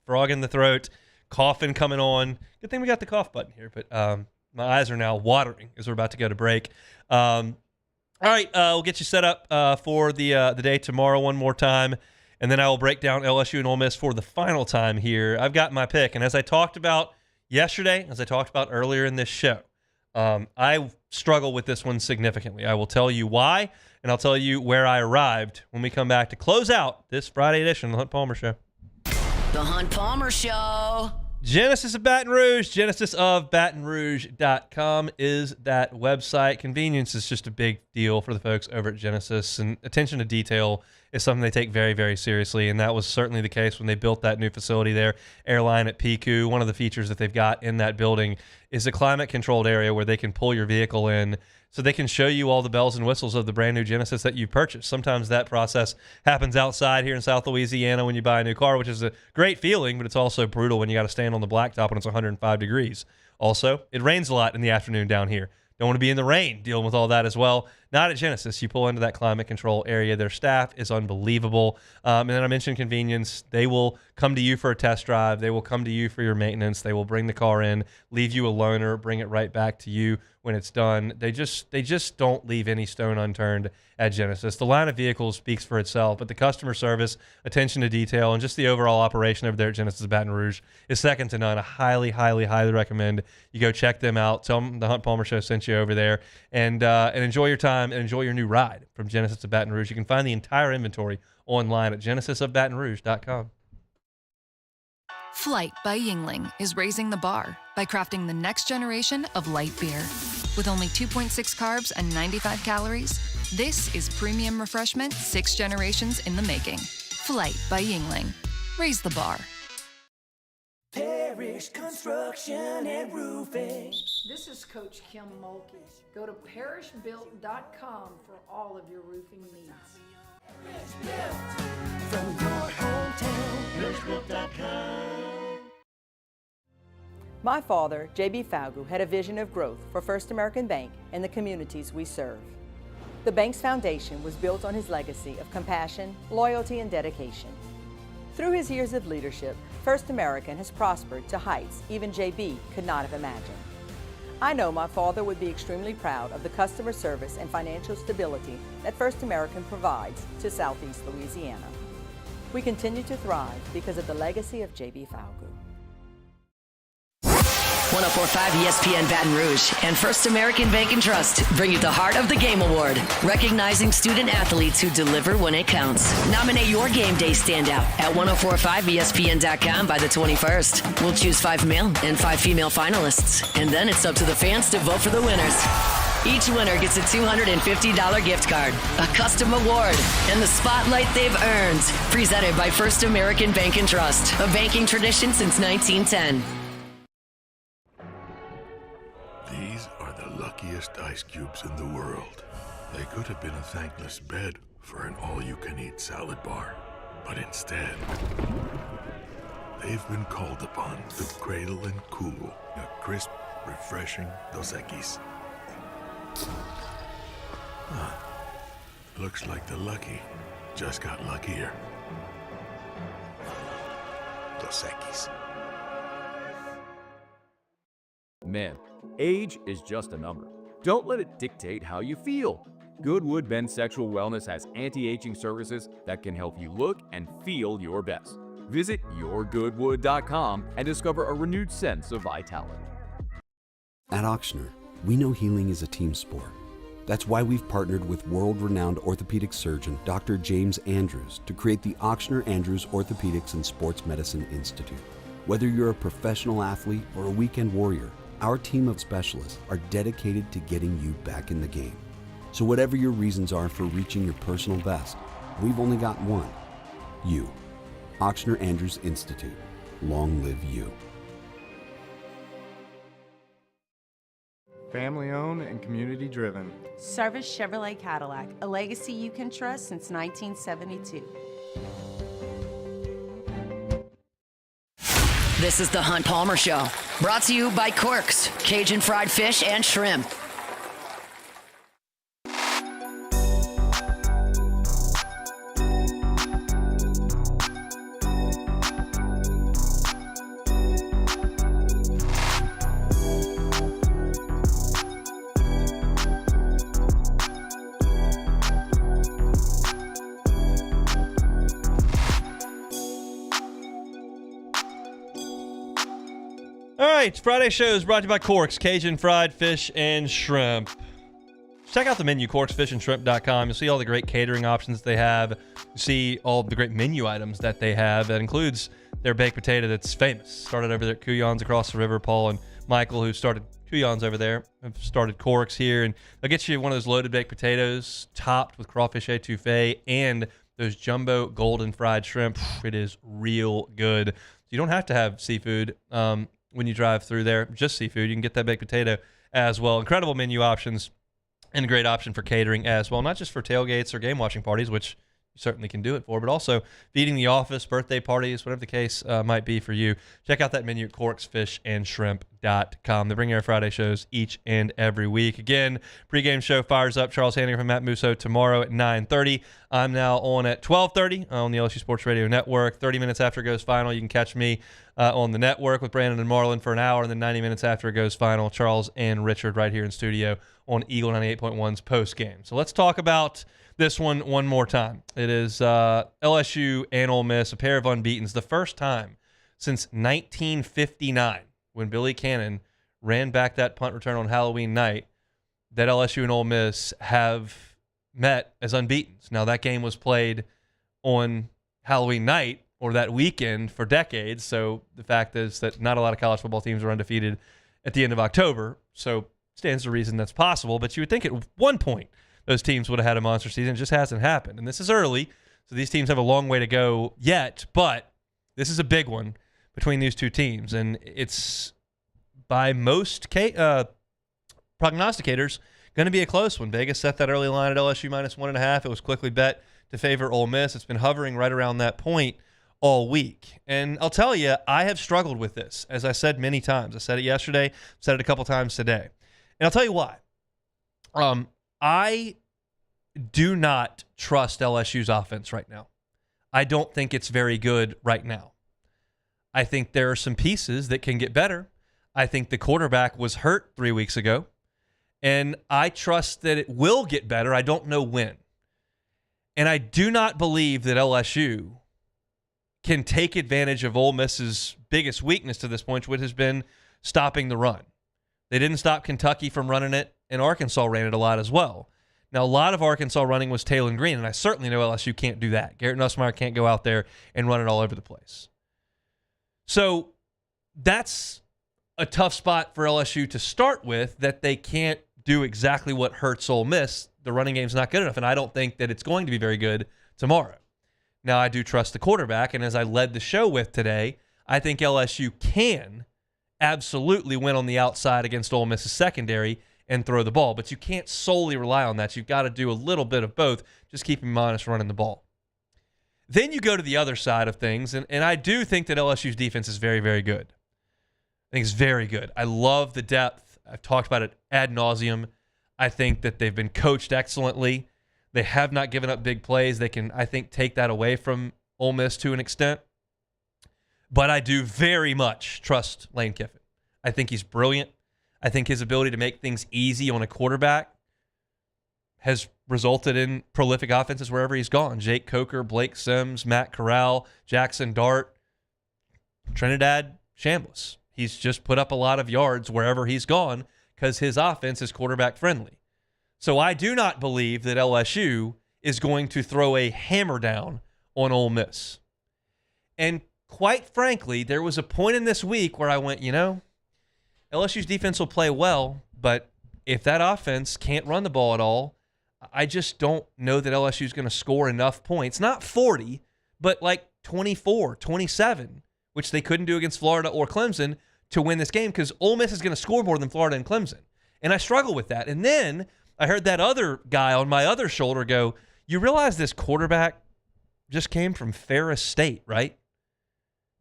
frog in the throat, coughing coming on. Good thing we got the cough button here, but my eyes are now watering as we're about to go to break. All right, we'll get you set up for the day tomorrow one more time, and then I will break down LSU and Ole Miss for the final time here. I've got my pick, and as I talked about yesterday, as I talked about earlier in this show, I struggle with this one significantly. I will tell you why, and I'll tell you where I arrived when we come back to close out this Friday edition of the Hunt Palmer Show. The Hunt Palmer Show. Genesis of Baton Rouge, genesisofbatonrouge.com is that website. Convenience is just a big deal for the folks over at Genesis, and attention to detail is something they take very, very seriously, and that was certainly the case when they built that new facility there, Airline at PQ. One of the features that they've got in that building is a climate-controlled area where they can pull your vehicle in so they can show you all the bells and whistles of the brand new Genesis that you purchased. Sometimes that process happens outside here in South Louisiana when you buy a new car, which is a great feeling, but it's also brutal when you got to stand on the blacktop when it's 105 degrees. Also, it rains a lot in the afternoon down here. Don't want to be in the rain dealing with all that as well. Not at Genesis. You pull into that climate control area. Their staff is unbelievable. And then I mentioned convenience. They will come to you for a test drive. They will come to you for your maintenance. They will bring the car in, leave you a loaner, bring it right back to you when it's done. They just don't leave any stone unturned at Genesis. The line of vehicles speaks for itself, but the customer service, attention to detail, and just the overall operation over there at Genesis Baton Rouge is second to none. I highly, highly, highly recommend you go check them out. Tell them the Hunt Palmer Show sent you over there, and enjoy your time and enjoy your new ride from Genesis to Baton Rouge. You can find the entire inventory online at genesisofbatonrouge.com. Flight by Yingling is raising the bar by crafting the next generation of light beer. With only 2.6 carbs and 95 calories, this is premium refreshment 6 generations in the making. Flight by Yingling. Raise the bar. Parish Construction and Roofing. This is Coach Kim Mulkey. Go to parishbuilt.com for all of your roofing needs. From your hometown, parishbuilt.com. My father, J.B. Falgu, had a vision of growth for First American Bank and the communities we serve. The bank's foundation was built on his legacy of compassion, loyalty, and dedication. Through his years of leadership, First American has prospered to heights even J.B. could not have imagined. I know my father would be extremely proud of the customer service and financial stability that First American provides to Southeast Louisiana. We continue to thrive because of the legacy of J.B. Falgu. 104.5 ESPN Baton Rouge and First American Bank and Trust bring you the Heart of the Game Award, recognizing student athletes who deliver when it counts. Nominate your game day standout at 1045ESPN.com by the 21st. We'll choose 5 male and 5 female finalists, and then it's up to the fans to vote for the winners. Each winner gets a $250 gift card, a custom award, and the spotlight they've earned. Presented by First American Bank and Trust, a banking tradition since 1910. These are the luckiest ice cubes in the world. They could have been a thankless bed for an all-you-can-eat salad bar. But instead, they've been called upon to cradle and cool a crisp, refreshing Dos Equis. Looks like the lucky just got luckier. Dos Equis. Men, age is just a number. Don't let it dictate how you feel. Goodwood Men's Sexual Wellness has anti-aging services that can help you look and feel your best. Visit yourgoodwood.com and discover a renewed sense of vitality. At Ochsner, we know healing is a team sport. That's why we've partnered with world-renowned orthopedic surgeon Dr. James Andrews to create the Ochsner Andrews Orthopedics and Sports Medicine Institute. Whether you're a professional athlete or a weekend warrior, our team of specialists are dedicated to getting you back in the game. So whatever your reasons are for reaching your personal best, we've only got one: you. Ochsner Andrews Institute. Long live you. Family owned and community driven. Service Chevrolet Cadillac, a legacy you can trust since 1972. This is the Hunt Palmer Show, brought to you by Quirks, Cajun fried fish and shrimp. All right, Friday show is brought to you by Corks, Cajun fried fish and shrimp. Check out the menu, corksfishandshrimp.com. You'll see all the great catering options they have. You see all the great menu items that they have. That includes their baked potato that's famous. Started over there at Kuyon's across the river. Paul and Michael, who started Kuyon's over there, have started Corks here. And they'll get you one of those loaded baked potatoes topped with crawfish etouffee and those jumbo golden fried shrimp. It is real good. You don't have to have seafood when you drive through there. Just seafood. You can get that baked potato as well. Incredible menu options. And a great option for catering as well, not just for tailgates or game watching parties, which you certainly can do it for, but also feeding the office, birthday parties, whatever the case might be for you. Check out that menu at corksfishandshrimp.com. They bring air Friday shows each and every week. Again, pregame show fires up. Charles Hanninger from Matt Musso tomorrow at 9:30. I'm now on at 12:30 on the LSU Sports Radio Network. 30 minutes after it goes final, you can catch me on the network with Brandon and Marlon for an hour, and then 90 minutes after it goes final, Charles and Richard right here in studio on Eagle 98.1's post game. So let's talk about this one more time. It is LSU and Ole Miss, a pair of unbeatens. The first time since 1959, when Billy Cannon ran back that punt return on Halloween night, that LSU and Ole Miss have met as unbeatens. Now, that game was played on Halloween night or that weekend for decades, so the fact is that not a lot of college football teams are undefeated at the end of October, so stands to reason that's possible, but you would think at one point those teams would have had a monster season. It just hasn't happened. And this is early, so these teams have a long way to go yet, but this is a big one between these two teams, and it's, by most prognosticators, going to be a close one. Vegas set that early line at LSU minus 1.5. It was quickly bet to favor Ole Miss. It's been hovering right around that point all week. And I'll tell you, I have struggled with this, as I said many times. I said it yesterday, said it a couple times today. And I'll tell you why. I do not trust LSU's offense right now. I don't think it's very good right now. I think there are some pieces that can get better. I think the quarterback was hurt 3 weeks ago, and I trust that it will get better. I don't know when. And I do not believe that LSU can take advantage of Ole Miss's biggest weakness to this point, which has been stopping the run. They didn't stop Kentucky from running it, and Arkansas ran it a lot as well. Now, a lot of Arkansas running was Taylor Green, and I certainly know LSU can't do that. Garrett Nussmeier can't go out there and run it all over the place. So that's a tough spot for LSU to start with, that they can't do exactly what hurts Ole Miss. The running game's not good enough, and I don't think that it's going to be very good tomorrow. Now, I do trust the quarterback, and as I led the show with today, I think LSU can absolutely win on the outside against Ole Miss's secondary and throw the ball. But you can't solely rely on that. You've got to do a little bit of both. Just keep him honest running the ball. Then you go to the other side of things, and I do think that LSU's defense is very, very good. I think it's very good. I love the depth. I've talked about it ad nauseum. I think that they've been coached excellently. They have not given up big plays. They can, I think, take that away from Ole Miss to an extent. But I do very much trust Lane Kiffin. I think he's brilliant. I think his ability to make things easy on a quarterback has resulted in prolific offenses wherever he's gone. Jake Coker, Blake Sims, Matt Corral, Jackson Dart, Trinidad Shambliss. He's just put up a lot of yards wherever he's gone because his offense is quarterback friendly. So I do not believe that LSU is going to throw a hammer down on Ole Miss. And quite frankly, there was a point in this week where I went, LSU's defense will play well, but if that offense can't run the ball at all, I just don't know that LSU is going to score enough points. Not 40, but like 24, 27, which they couldn't do against Florida or Clemson to win this game because Ole Miss is going to score more than Florida and Clemson. And I struggle with that. And then I heard that other guy on my other shoulder go, you realize this quarterback just came from Ferris State, right?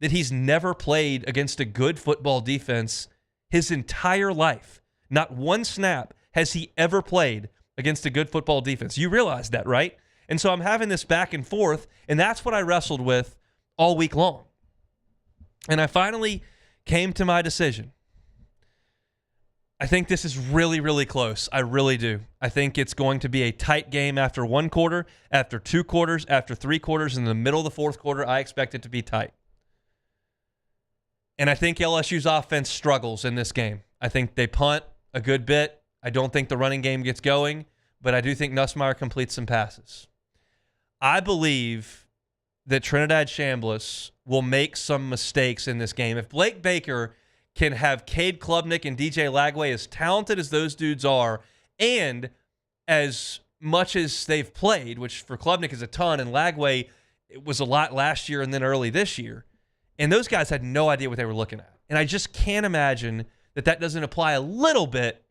That he's never played against a good football defense his entire life. Not one snap has he ever played against a good football defense. You realize that, right? And so I'm having this back and forth, and that's what I wrestled with all week long. And I finally came to my decision. I think this is really, really close. I really do. I think it's going to be a tight game after one quarter, after two quarters, after three quarters. In the middle of the fourth quarter, I expect it to be tight. And I think LSU's offense struggles in this game. I think they punt a good bit. I don't think the running game gets going, but I do think Nussmeier completes some passes. I believe that Trinidad Chambliss will make some mistakes in this game. If Blake Baker can have Cade Klubnik and DJ Lagway, as talented as those dudes are, and as much as they've played, which for Klubnik is a ton, and Lagway it was a lot last year and then early this year, and those guys had no idea what they were looking at. And I just can't imagine that doesn't apply a little bit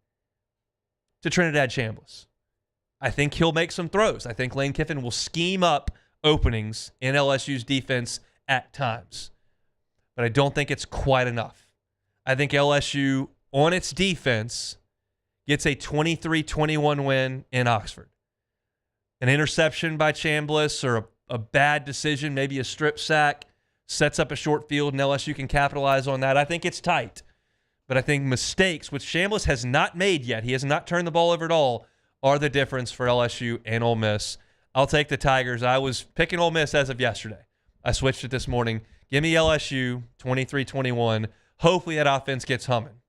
to Trinidad Chambliss. I think he'll make some throws. I think Lane Kiffin will scheme up openings in LSU's defense at times. But I don't think it's quite enough. I think LSU, on its defense, gets a 23-21 win in Oxford. An interception by Chambliss or a bad decision, maybe a strip sack, sets up a short field and LSU can capitalize on that. I think it's tight. But I think mistakes, which Chambliss has not made yet, he has not turned the ball over at all, are the difference for LSU and Ole Miss. I'll take the Tigers. I was picking Ole Miss as of yesterday. I switched it this morning. Give me LSU 23-21. Hopefully that offense gets humming.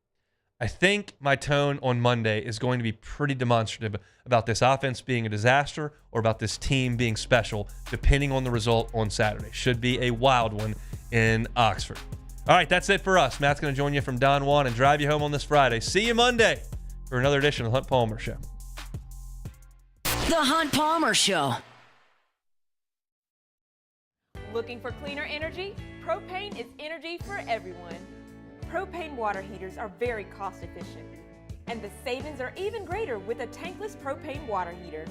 I think my tone on Monday is going to be pretty demonstrative about this offense being a disaster or about this team being special, depending on the result on Saturday. Should be a wild one in Oxford. All right, that's it for us. Matt's going to join you from Don Juan and drive you home on this Friday. See you Monday for another edition of the Hunt Palmer Show. The Hunt Palmer Show. Looking for cleaner energy? Propane is energy for everyone. Propane water heaters are very cost efficient, and the savings are even greater with a tankless propane water heater.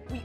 We